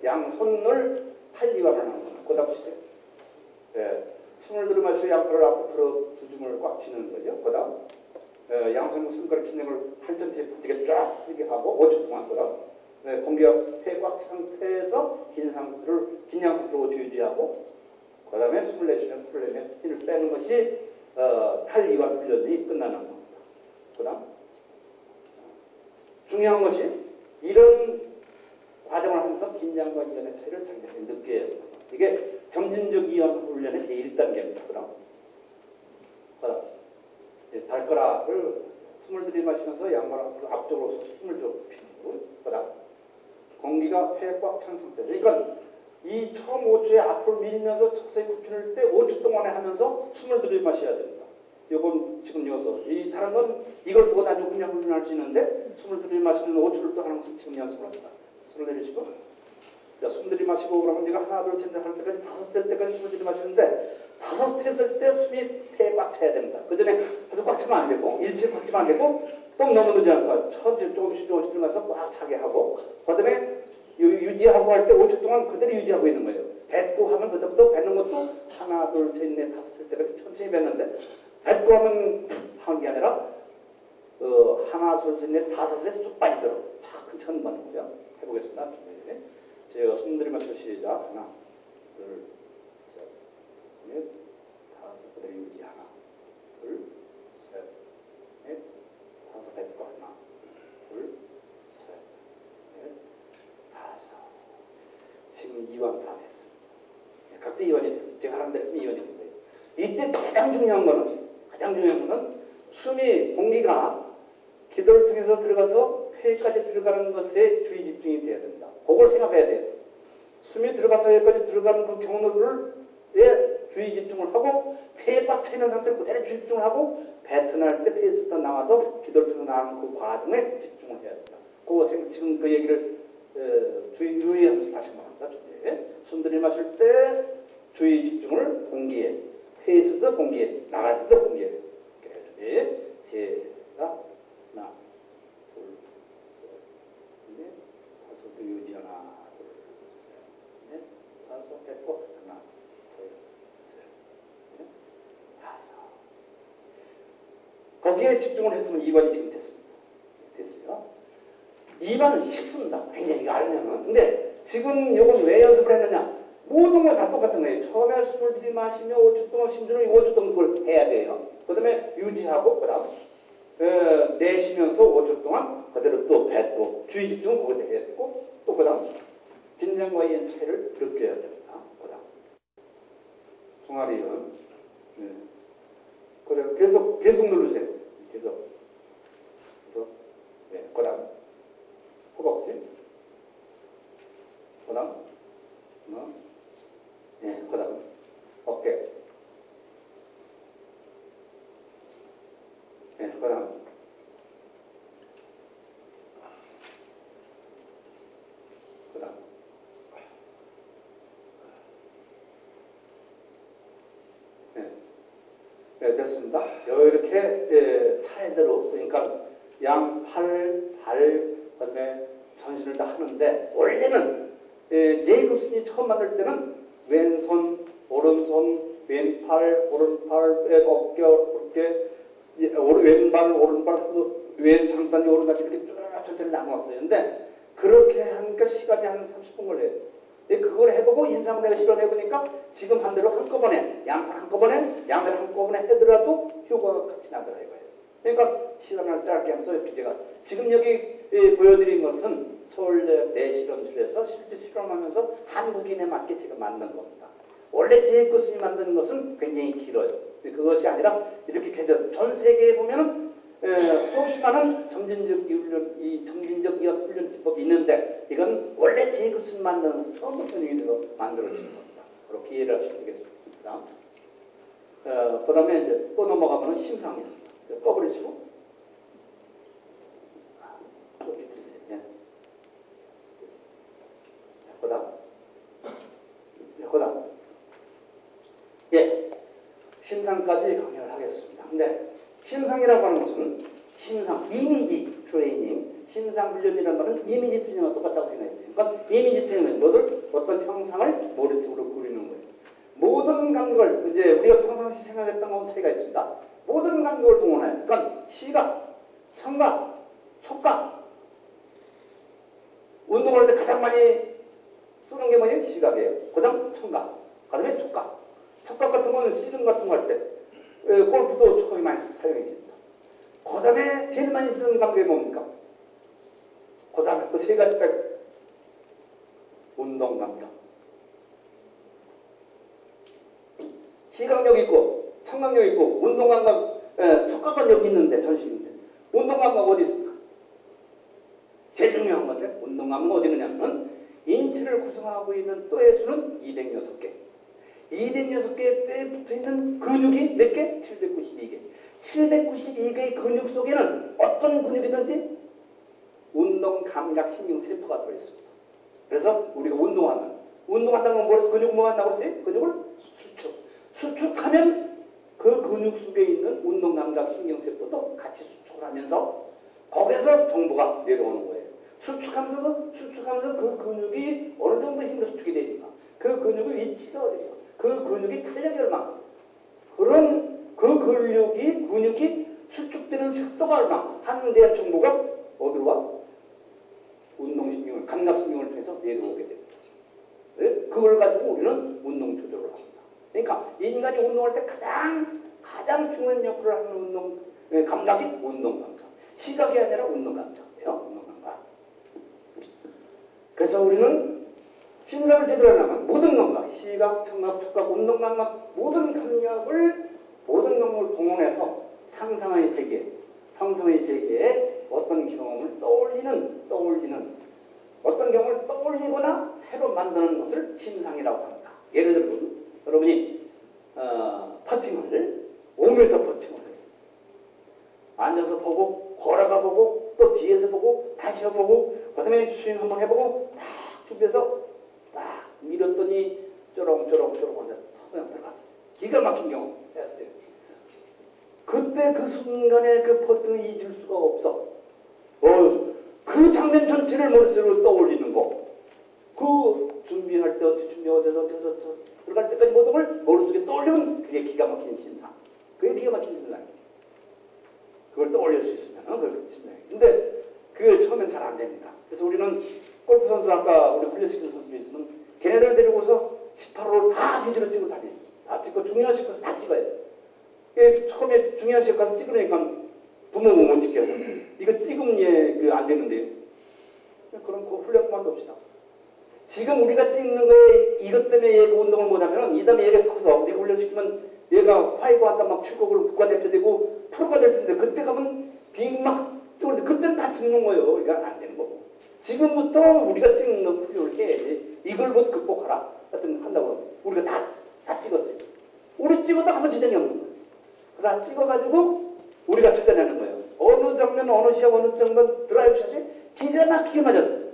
양손을 탈이완을 하는 거예요. 그 다음 주세요. 예. 숨을 들이마시고 양팔을 앞으로 들어 두 줌을 꽉 쥐는 거죠. 그 다음 양손 손가락 긴장을 팔전체에 퍼지게 쫙 펴게 하고 5초 동안 그 다음 공기가 폐 꽉 찬 상태에서 긴 상태로 유지하고 그 다음에 숨을 내쉬면 풀을 내면 힘을 빼는 것이 탈이완 훈련이 끝나는 겁니다. 그 다음 중요한 것이 이런 과정을 하면서 긴장과 이완의 차이를 자기들이 느껴야 됩니다. 이게 점진적 이완 훈련의 제1단계입니다. 그 다음 발가락을 숨을 들이마시면서 양발 앞쪽으로 숨을 좀 피우고 그 다음 공기가 폐에 꽉 찬 상태에서 그러니까 이 처음 5초에 앞으로 밀면서 서서히 굽힐 때 5초 동안에 하면서 숨을 들이마셔야 됩니다. 이건 지금 여기서 이 다른 건 이걸 보고 나중에 그냥 훈련할 수 있는데 숨을 들이마시는 5초를 또 하는 것을 지금 연습을 합니다. 손을 내리시고 자, 숨 들이마시고 그러면 제가 하나 둘 셋 넷 할 때까지 5셀 때까지 숨을 들이마시는데 5 했을 때 숨이 폐에 꽉 차야 됩니다. 그 전에 계속 꽉 차면 안 되고 일체에 꽉 차면 안 되고 또 너무 늦지 않고 조금씩 들어가서 꽉 차게 하고 그 다음에 유지하고 할 때 5초 동안 그대로 유지하고 있는 거예요. 뱉고 하면 그때부터 뱉는 것도 하나 둘 셋 넷 5셀 때까지 천천히 뱉는데 뱉고 하면 하는 게 아니라 하나 둘 셋 넷 5에 쑥 빠지도록 차근차근 받는 거예요. 해보겠습니다. 네. 제가 숨 들이마시고 시작. 하나 둘 셋 넷 5 그대로 유지. 하나 둘 셋 넷 5 뱉고 하나 둘 셋 넷 5 지금 이완 다 됐습니다. 각자 이완이 됐어요. 제가 하는 대로 했으면 이완이 된 거예요. 이때 가장 중요한 거는 숨이 공기가 기도를 통해서 들어가서 폐까지 들어가는 것에 주의 집중이 돼야 된다. 그걸 생각해야 돼요. 숨이 들어가서 여기까지 들어가는 그 경로를 주의 집중을 하고 폐에 꽉 차 있는 상태로 그대로 주의 집중을 하고 뱉어낼 때 폐에서 나와서 기도를 통해서 나가는 그 과정에 집중을 해야 된다. 지금 그 얘기를 유의하면서 다시 한번 합니다. 숨 들이마실 때 주의 집중을 공기에 폐에서도 공기에 나갈 때도 공기에 하나 둘 셋 넷 5도 유지 하나 둘 셋 넷 5 뱉고 하나 둘 셋 넷 5 거기에 집중을 했으면 2번이 지금 됐어요. 2번은 쉽습니다. 굉장히 이거 알면은. 근데 지금 이건 왜 연습을 했느냐? 모든 건 다 똑같은 거예요. 처음에 숨을 들이마시며 5초 동안 심주는 5초 동안 그걸 해야 돼요. 그 다음에 유지하고 그 다음 내쉬면서 5초 동안 그대로 또 뱉고 주의 집중은 거기에 해야 되고 또 그 다음 긴장과 이완 차이를 느껴야 됩니다. 그 다음 종아리는 계속 누르세요. 계속 그 다음 허벅지 그 다음 그 다음 어깨 그 다음 됐습니다. 이렇게 차례대로 그러니까 양팔, 발, 그다음에 전신을 다 하는데 원래는 제이급슨이 처음 만들 때는 왼손, 오른손, 왼팔, 오른팔, 어깨, 왼발, 오른발, 왼 장단이 오른발 이렇게 쭉 전체를 나눴어요. 근데 그렇게 하니까 시간이 한 30분 걸려요. 그걸 해보고 인상 내가 실험해보니까 지금 한 대로 한꺼번에 양팔 한꺼번에 해더라도 효과가 같이 나더라고요. 그러니까 시간을 짧게 하면서 이렇게 제가 지금 여기 보여드린 것은 서울대 내실험실에서 실제 실험하면서 한국인에 맞게 제가 만든 겁니다. 원래 제이크슨이 만드는 것은 굉장히 길어요. 그것이 아니라 이렇게 개져서 전 세계에 보면은 수없이 많은 점진적 이완 훈련 기법이 있는데 이건 원래 제이크슨 만드는 것은 처음부터 여기서 만들어진 겁니다. 그렇게 이해를 하시면 되겠습니다. 그 다음에 이제 또 넘어가면 심상이 있습니다. 꺼버리시고 이렇게 드세요. 그 다음 심상까지 강연을 하겠습니다. 근데 심상이라고 하는 것은 이미지 트레이닝, 심상훈련이라는 말은 이미지 트레이닝과 똑같다고 생각했어요. 그러니까 이미지 트레이닝은 뭐를 어떤 형상을 머릿속으로 그리는 거예요. 모든 감각을 이제 우리가 평상시 생각했던 것과 차이가 있습니다. 모든 감각을 동원해요. 그러니까 시각, 청각, 촉각. 운동할 때 가장 많이 쓰는 게 뭐냐면 시각이에요. 그 다음 청각, 그 다음에 촉각. 촉각 같은 거는 씨름 같은 거 할 때 골프도 촉각이 많이 사용이 됩니다. 그 다음에 제일 많이 쓰는 감각이 뭡니까? 그 다음에 그 세 가지 백 운동 감각. 시각력 있고 청각력 있고 운동 감각, 촉각은 여기 있는데 전신인데 운동 감각 어디 있습니까? 제일 중요한 건데 운동 감각 어디 있느냐면 인체를 구성하고 있는 뼈의 수는 206개. 206개의 뼈에 붙어있는 근육이 몇 개? 792개. 792개의 근육 속에는 어떤 근육이든지 운동 감각 신경 세포가 들어있습니다. 그래서 우리가 운동한다는 건 뭐래서 근육 뭐 한다고 그랬어요? 근육을 수축하면 그 근육 속에 있는 운동 감각 신경 세포도 같이 수축을 하면서 거기서 정보가 내려오는 거예요. 수축하면서 그 근육이 어느 정도 힘으로 수축이 되니까 그 근육의 위치가 어디예요? 그 근육이 탄력이 얼마? 그런 그 근육이 수축되는 속도가 얼마? 하는 대한 정보가 어디로 와? 운동신경을, 감각신경을 통해서 내려오게 됩니다. 네? 그걸 가지고 우리는 운동 조절을 합니다. 그러니까 인간이 운동할 때 가장 중요한 역할을 하는 운동 감각이 운동 감각. 시각이 아니라 운동 감각이에요. 운동 감각. 그래서 우리는 심사를 제대로 하려면 모든 감각, 시각, 청각, 촉각, 운동 감각, 모든 감각을 동원해서 상상의 세계에 어떤 경험을 떠올리는 어떤 경험을 떠올리거나 새로 만드는 것을 심상이라고 합니다. 예를 들어 여러분이 퍼팅을 5m 퍼팅을 했어요. 앉아서 보고 걸어가 보고 또 뒤에서 보고 다시 해보고 그 다음에 스윙 한번 해보고 딱 준비해서 딱 밀었더니 쪼롱쪼롱 하자 그냥 들어갔어요. 기가 막힌 경험 했어요. 그때 그 순간에 그 퍼팅을 잊을 수가 없어. 그 장면 전체를 머릿속으로 떠올리는 거. 그 준비할 때 어떻게 어디서 들어갈 때까지 모든 걸 머릿속에 떠올리면 그게 기가 막힌 심상. 그게 기가 막힌 심상이에요. 그걸 떠올릴 수 있으면 그게 심상이에요. 근데 그게 처음엔 잘 안 됩니다. 그래서 우리는 골프 선수 아까 우리 훈련시키는 선수도 있으면 걔네들 데리고서 18홀을 다 비디오 찍고 다녀요. 다 찍고 중요한 식 가서 다 찍어요. 처음에 중요한 식 가서 찍으니까 부모 못 찍게 해요. 이거 찍으면 안 되는데요. 그럼 그 훈련 그만둡시다. 지금 우리가 찍는 거에 이것 때문에 얘가 운동을 못하면 이 다음에 얘가 커서 우리가 훈련시키면 얘가 화이브 한다 막 출국으로 국가대표 되고 프로가 될 텐데 그때 가면 빅막 쫄는데 그때는 다 죽는 거예요. 이거 안 되는 거고. 지금부터 우리가 찍는 훈련을 해야지. 이걸 못 극복하라. 하여튼 한다고 하면 우리가 다 찍었어요. 우리 찍었다 한번 지장이 없는 거예요. 다 찍어가지고 우리가 찾아내는 거예요. 어느 장면, 어느 시합, 어느 장면 드라이브 샷이 기가 막히게 맞았어요.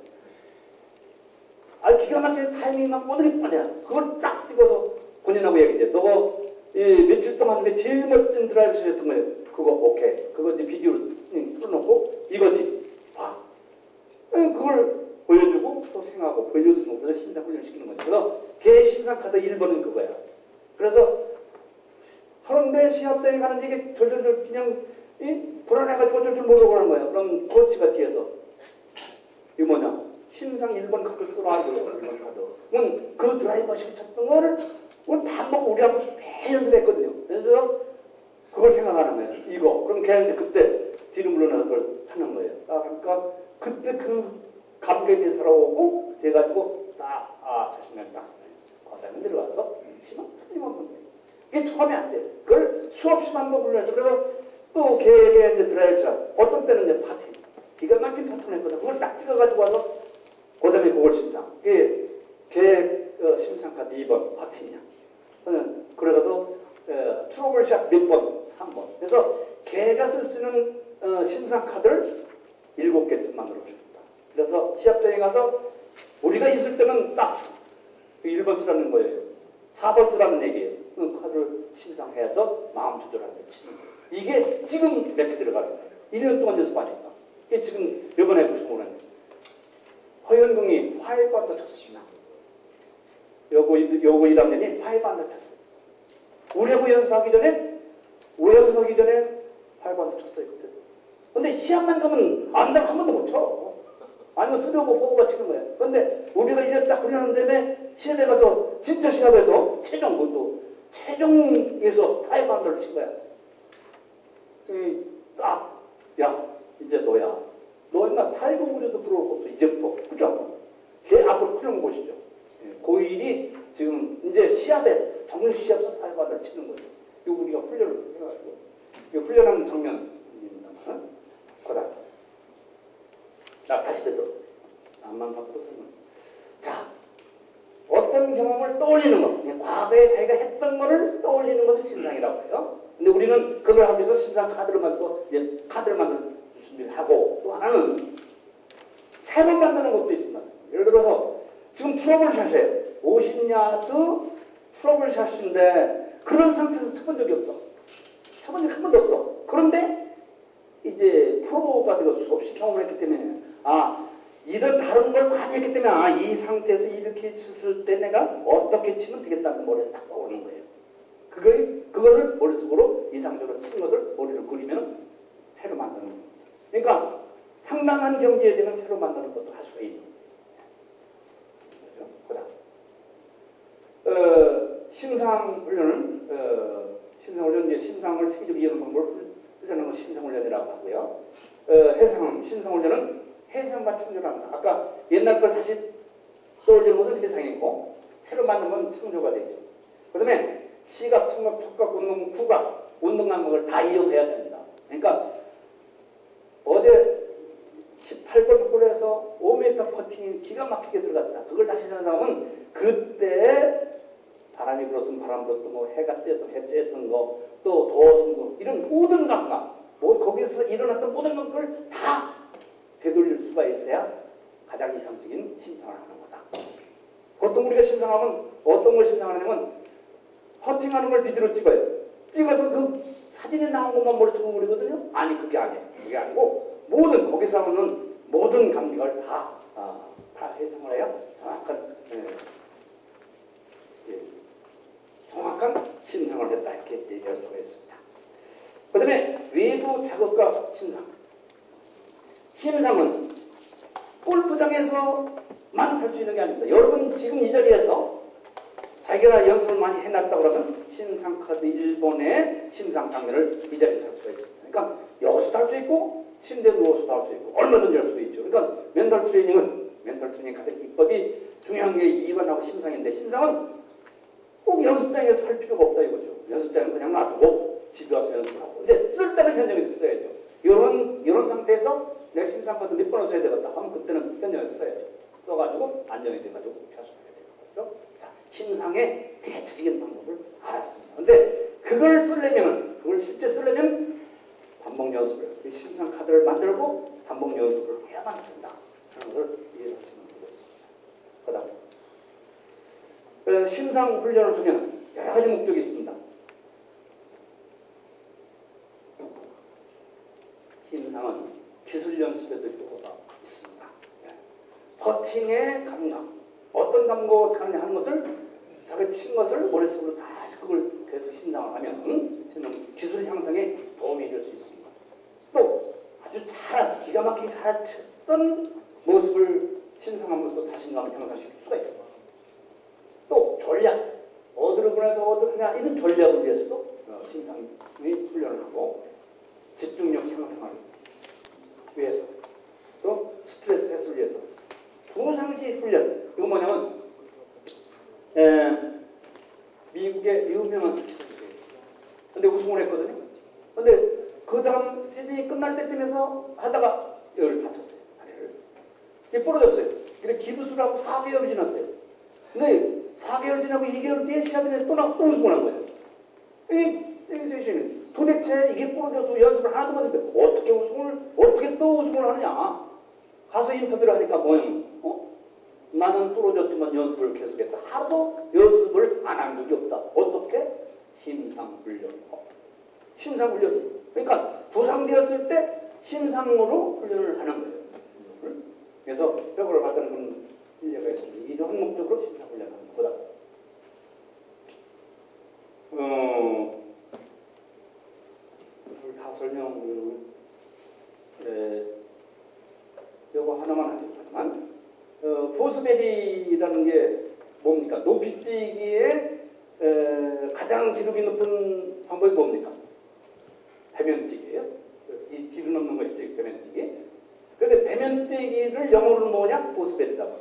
기가 막히게 타이밍 막 모든 게 맞아요. 그걸 딱 찍어서 본인하고 얘기해. 너가 며칠 동안 중에 제일 멋진 드라이브 샷이었던 거예요. 그거 오케이. 그거 이제 비디오로 틀어놓고 이거지. 봐. 그걸 보여주고 또 생각하고 보여주고 그래서 심상 훈련시키는 거죠. 그래서 걔 심상 카드 1번은 그거야. 그래서 그런데 시합장에 가는데 이게 절절절 그냥 불안해가지고 절절 모르고 하는 거예요. 그럼 코치가 뒤에서 이거 뭐냐? 심상 1번 카드 쓰라. 1번 카드. 그럼 그 드라이버 시켰던 거를 오늘 밥 먹고 우리하고 매 연습했거든요. 그래서 그걸 생각하는 거예요. 이거. 그럼 걔한테 그때 뒤로 물러나서 그걸 하는 거예요. 그러니까 그때 그 감각이 살아오고 돼가지고 자신감이 딱 쓰네. 그 다음에 내려가서 치면 틀리면 보면 돼요. 이게 처음에 안 돼요. 그걸 수없이 반복을 해서 그래서 또 걔의 이제 드라이브샷 어떤 때는 이제 파팅 기가 막힌 파팅을 했거든. 그걸 딱 찍어가지고 와서 그 다음에 그걸 심상. 걔 심상 카드 2번 파팅이야. 그래가지고 트러블샷 몇 번? 3번. 그래서 걔가 쓸 수 있는 심상 카드를 7개쯤 만들어줍니다. 그래서 시합장에 가서 우리가 있을 때는 딱 1번 쓰라는 거예요. 4번 쓰라는 얘기예요. 카드를 심상해서 마음 조절하는 데 치는 거예요. 이게 지금 몇 개 들어가는 거예요. 1년 동안 연습하니까. 이게 지금 이번에 무슨 오는 허현궁이 화해반도 쳤습니다. 요거 1학년이 화해반도 쳤어요. 우리하고 연습하기 전에 화해반도 쳤어요. 근데 시합만 가면 안다고 한 번도 못 쳐. 아니면 쓰려고 보고가 치는 거야. 근데 우리가 이제 딱 그러는 다음에 시합에 가서 진짜 시합에서 최종에서 화해반도를 친 거야. 딱, 야, 이제 너야. 너 인마 타이거 우려도 들어올 것도 이제부터. 그죠? 걔 앞으로 풀려온 곳이죠. 고1이 지금 이제 시합에, 정식 시합에서 타이거를 치는 거죠. 이거 우리가 훈련을 해가지고. 이거 훈련하는 장면입니다만. 그다음. 자, 다시 되돌아보세요. 앞만 바꾸고 설명. 자, 어떤 경험을 떠올리는 것. 과거에 자기가 했던 것을 떠올리는 것을 신상이라고 해요. 근데 우리는 그걸 하기 위해서 신상 카드를 만들어서 이제 카드를 만들 준비를 하고 또 하나는 새로 만드는 것도 있습니다. 예를 들어서 지금 트러블샷이에요. 50야드 트러블샷인데 그런 상태에서 쳐본 적이 없어. 쳐본 적이 한 번도 없어. 그런데 이제 프로가 되고 수없이 경험을 했기 때문에 이런 다른 걸 많이 했기 때문에 이 상태에서 이렇게 쳤을 때 내가 어떻게 치면 되겠다는 머리에 딱 떠오르는 거예요. 그거를 머릿속으로 이상적으로 치는 것을 머리를 그리면 새로 만드는 거예요. 그러니까 상당한 경지에 되면 새로 만드는 것도 할 수가 있는 거죠. 그다음 심상훈련은 심상훈련 이제 심상을 체계적으로 이해하는 방법을 훈련하는 건 심상훈련이라고 하고요. 해상 심상훈련은 해상과 창조를 합니다. 아까 옛날 걸 다시 떠올리는 것은 해상이고 새로 만든 건 창조가 되죠. 그다음에 시각, 청각, 촉각, 운동, 후각, 운동 감각을 다 이용해야 됩니다. 그러니까 어제 18번 홀에서 5m 퍼팅이 기가 막히게 들어갔다. 그걸 다시 생각하면 그때 바람이 불었던 바람 불었던 거, 해가 쬐었던 해 쬐었던 거, 또 더웠던 거 이런 모든 감각, 거기서 일어났던 모든 것을 다 되돌릴 수가 있어야 가장 이상적인 심상을 하는 거다. 보통 우리가 심상하면 어떤 걸 심상하냐면 퍼팅하는 걸 비디오로 찍어요. 찍어서 그 사진에 나온 것만 머릿속으로 그리거든요. 아니 그게 아니에요. 그게 아니고 모든 거기서 하는 모든 감각을 다 해상을 해야 정확한 정확한 심상을 했다 이렇게 얘기할 수가 있습니다. 그 다음에 외부 자극과 심상. 심상은 골프장에서만 할 수 있는 게 아닙니다. 여러분 지금 이 자리에서 자기가 연습을 많이 해놨다고 그러면 심상카드 1번의 심상 장면을 이 자리에서 할 수가 있습니다. 그러니까 여기서도 할 수 있고 침대에 누워서도 할 수 있고 얼마든지 할 수 있죠. 그러니까 멘탈 트레이닝 가장 기법이 중요한 게 2번하고 심상인데 심상은 꼭 연습장에서 할 필요가 없다 이거죠. 연습장은 그냥 놔두고 집에 와서 연습을 하고. 근데 쓸 때는 현장에서 써야죠. 이런 상태에서 내가 심상카드 몇 번을 써야 되겠다 하면 그때는 현장에서 써야죠. 써가지고 안정이 돼가지고 최소화가 되는 거죠. 자, 심상의 대체적인 방법을 알았습니다. 근데 그걸 실제 쓰려면 반복 연습을, 심상 카드를 만들고 반복 연습을 해야만 된다. 하는 걸 이해하시면 되겠습니다. 그 다음. 심상 훈련을 하면 여러 가지 목적이 있습니다. 심상은 기술 연습에도 효과가 있습니다. 퍼팅의 감각, 어떤 감각을 어떻게 하느냐 하는 것을 자기 친 것을 머릿속으로 다시 그걸 계속 심상을 하면 기술 향상에 도움이 될 수 있습니다. 또 아주 기가 막히게 잘 쳤던 모습을 심상하면 또 자신감을 향상시킬 수가 있습니다. 또 전략, 어디로 보내서 어디로 하냐 이런 전략을 위해서도 심상이 훈련을 하고 집중력 향상을 위해서 또 스트레스 해소를 위해서 두상시 훈련. 이거 뭐냐면 미국의 유명한 스키들이에요. 근데 우승을 했거든요. 근데 그 다음 시즌이 끝날 때쯤에서 하다가 여기를 다쳤어요. 다리를. 이게 부러졌어요. 그래서 기부술을 하고 4개월이 지났어요. 근데 4개월 지나고 2개월 뒤에 시합에 또 나와서 또 우승을 한 거예요. 이 도대체 이게 부러져서 연습을 하나도 못했는데 어떻게 또 우승을 하느냐. 가서 인터뷰를 하니까 나는 부러졌지만 연습을 계속했다. 하루도 연습을 안 한 적이 없다. 어떻게? 심상훈련. 심상훈련. 그러니까 부상되었을 때 신상으로 훈련을 하는 거예요. 그래서 뼈를 받는 그런 인력가 있습니다. 이런 목적으로 신상 훈련을 하는 거다. 다 설명을 요거 하나만 하지만 포스베리라는 게 뭡니까? 높이뛰기에 가장 기록이 높은 방법이 뭡니까? 배면뛰기예요. 이 뒤로 넘는 거 있죠, 배면뛰기. 근데 배면뛰기를 영어로는 뭐냐? 포스베리라고.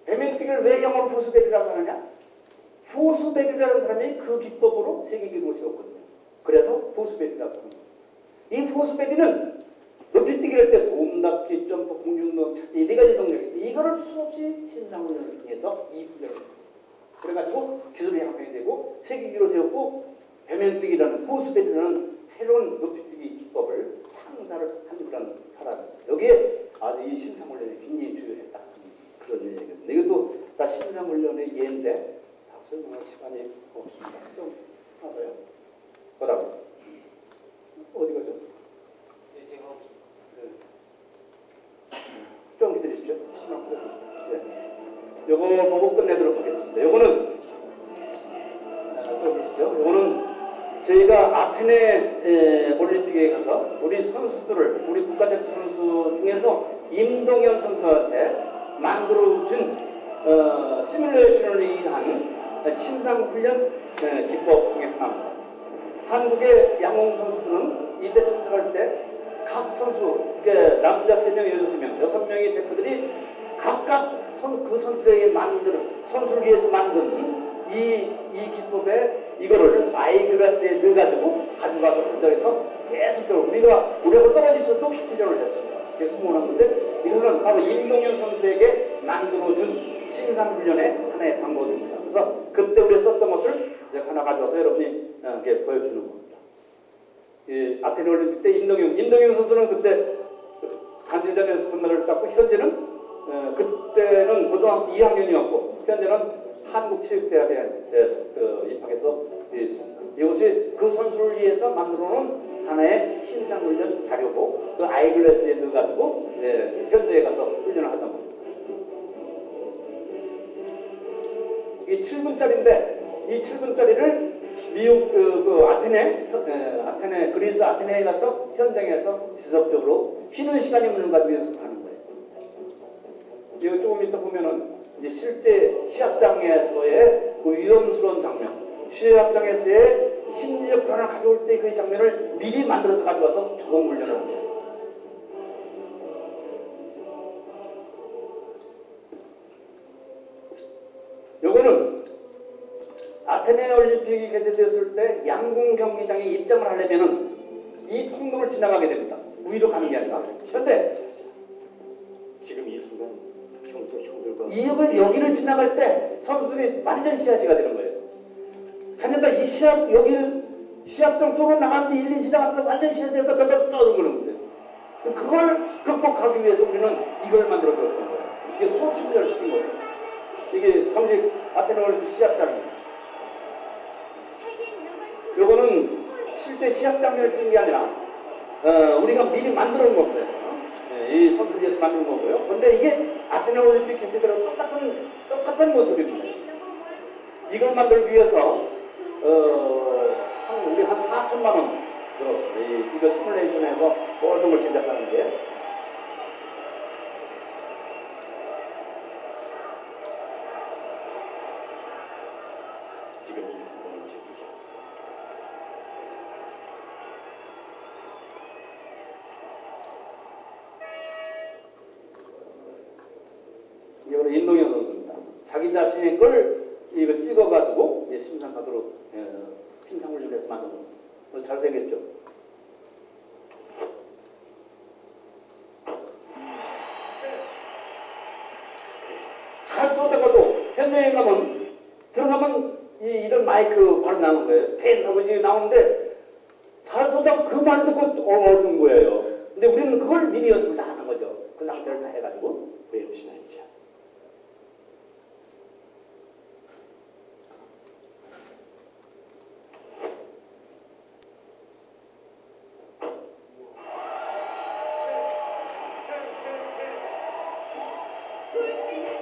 배면뛰기를 왜 영어로 포스베리라고 하느냐? 포스베리라는 사람이 그 기법으로 세계 기록을 세웠거든요. 그래서 포스베리라고 합니다. 이 포스베리는 높이뛰기를 할 때 도움닫기, 점프, 공중동, 착지, 4가지 동력이 이거를 수없이 신상훈련을 통해서 이 훈련을 했어요. 그래가지고 기술이 향상이 되고 세계 기록을 세웠고 배면뛰기라는 포스베리라는 새로운 높이뛰기 기법을 창사를 한 그런 사람입니다. 여기에 아주 이 신상훈련이 굉장히 주요했다. 그런 얘기거든요. 이것도 다 신상훈련의 예인데 다 설명할 시간이 없습니다. 좀 하나요? 그다음 어디 가죠? 좀 기다리십시오. 네. 요거 보고 끝내도록 하겠습니다. 요거는 좀 계시죠? 요거는 저희가 아테네 올림픽에 가서 우리 선수들을 우리 국가대표 선수 중에서 임동현 선수한테 만들어준 시뮬레이션을 위한 신상훈련 기법 중에 하나입니다. 한국의 양궁 선수들은 이때 참석할 때 각 선수, 그러니까 남자 3명, 여자 3명, 6명의 대표들이 각각 그 선수들에게 선수를 위해서 만든 이 기법에 이거를 아이글라스에 넣어가지고 가져가서 현장에서 계속적으로 우리하고 떨어지서도 훈련을 했습니다. 그래서 성공한 건데 이거는 바로 임동현 선수에게 만들어준 신상훈련의 하나의 방법입니다. 그래서 그때 우리가 썼던 것을 이제 하나 가져와서 여러분이 이렇게 보여주는 겁니다. 아테네 올림픽 때 임동현 선수는 그때 단체전에서 금메달을 땄고 현재는 그때는 고등학교 2학년이었고 현재는 한국체육대학에 입학해서 되어 있습니다. 이것이 그 선수를 위해서 만들어놓은 하나의 신상훈련 자료고 그 아이글래스에 넣어가지고 현대에 가서 훈련을 하던 겁니다. 이 7분짜리인데 이 7분짜리를 미국 아테네 그리스 아테네에 가서 현장에서 지속적으로 쉬는 시간이 없는 가지고 연습하는 거예요. 이거 조금 이따 보면은 이제 실제 시합장에서의 그 위험스러운 장면, 시합장에서의 심리적 불안을 가져올 때 그 장면을 미리 만들어서 가져와서 조공 훈련을 합니다. 요거는 아테네 올림픽이 개최되었을 때 양궁 경기장에 입장을 하려면은 이 통로를 지나가게 됩니다. 위로 가는 게 아니라. 그런데 지금 이 순간 평소 형들과 여기를 지나갈 때 선수들이 완전 시야시가 되는 거예요. 그러니까 이 시합장 속으로 나가는데 1, 2 지나가면서 완전 시야시에서 떠오르는 거예요. 그걸 극복하기 위해서 우리는 이걸 만들어 줬던 거예요. 이게 수없이 훈련을 시킨 거예요. 이게 정식 아테네 올림픽 시합장입니다. 요거는 실제 시합 장면을 찍은 게 아니라 우리가 미리 만들어 놓은 겁니다. 이 선수를 위해서 만든 거고요. 근데 이게 아테네 올림픽 개최대로 똑같은 모습입니다. 이걸 만들기 위해서 우리 한 4천만 원 들었습니다. 이거 시뮬레이션에서 모든 걸 제작하는 게. 지금 이 순간을 즐기자. 이거는 임동현 선수입니다. 자기 자신의 걸 이거 찍어가지고 심상카드로 신상훈련해서 만든 겁니다. 잘생겼죠? 잘 쏘다가도 현장에 가면 들어가면 이런 마이크 바로 나오는 거예요. 팬 하고 이제 나오는데 잘 쏘다가 그 말 듣고 오는 거예요. 근데 우리는 그걸 미리 연습을 다 하는 거죠. 그 상태를 다 해가지고. 외롭시나 이제.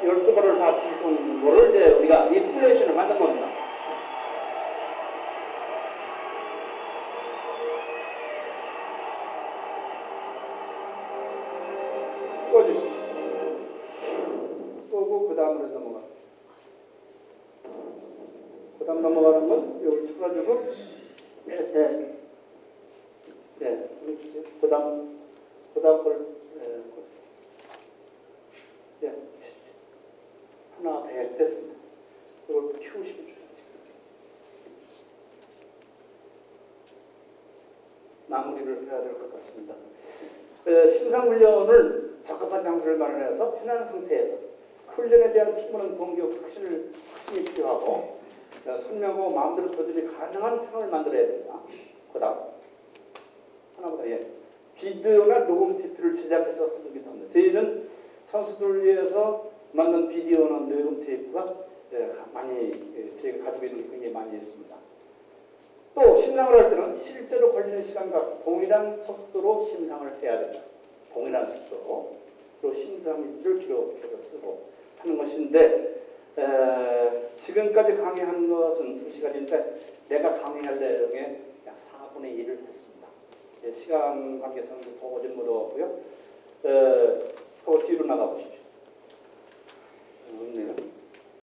12발을 다 비운 거를 이제 우리가 이 시뮬레이션을 만든 겁니다. 꺼주시죠. 끄고 그 다음으로 넘어가. 그 다음 넘어가는 건 여기 틀어주고 그 다음 걸 하나 됐습니다. 이걸 키우시면 좋아요. 마무리를 해야 될 것 같습니다. 신상훈련을 적합한 장소를 마련해서 편한 상태에서 훈련에 대한 충분한 동기와 확신이 필요하고 선명하고 마음대로 조절이 가능한 상황을 만들어야 된다. 그 다음 하나보다 비디오나 녹음 테이프를 제작해서 쓰기도 합니다. 저희는 선수들을 위해서 만든 비디오나 녹음 테이프가 많이 저희가 가지고 있는 게 굉장히 많이 있습니다. 또 심상을 할 때는 실제로 걸리는 시간과 동일한 속도로 심상을 해야 된다. 동일한 속도로 또 심상일지를 기록해서 쓰고 하는 것인데 지금까지 강의한 것은 2시간인데 내가 강의할 내용의 약 4분의 1을 했습니다. 시간 관계상 더 오진 못하고요.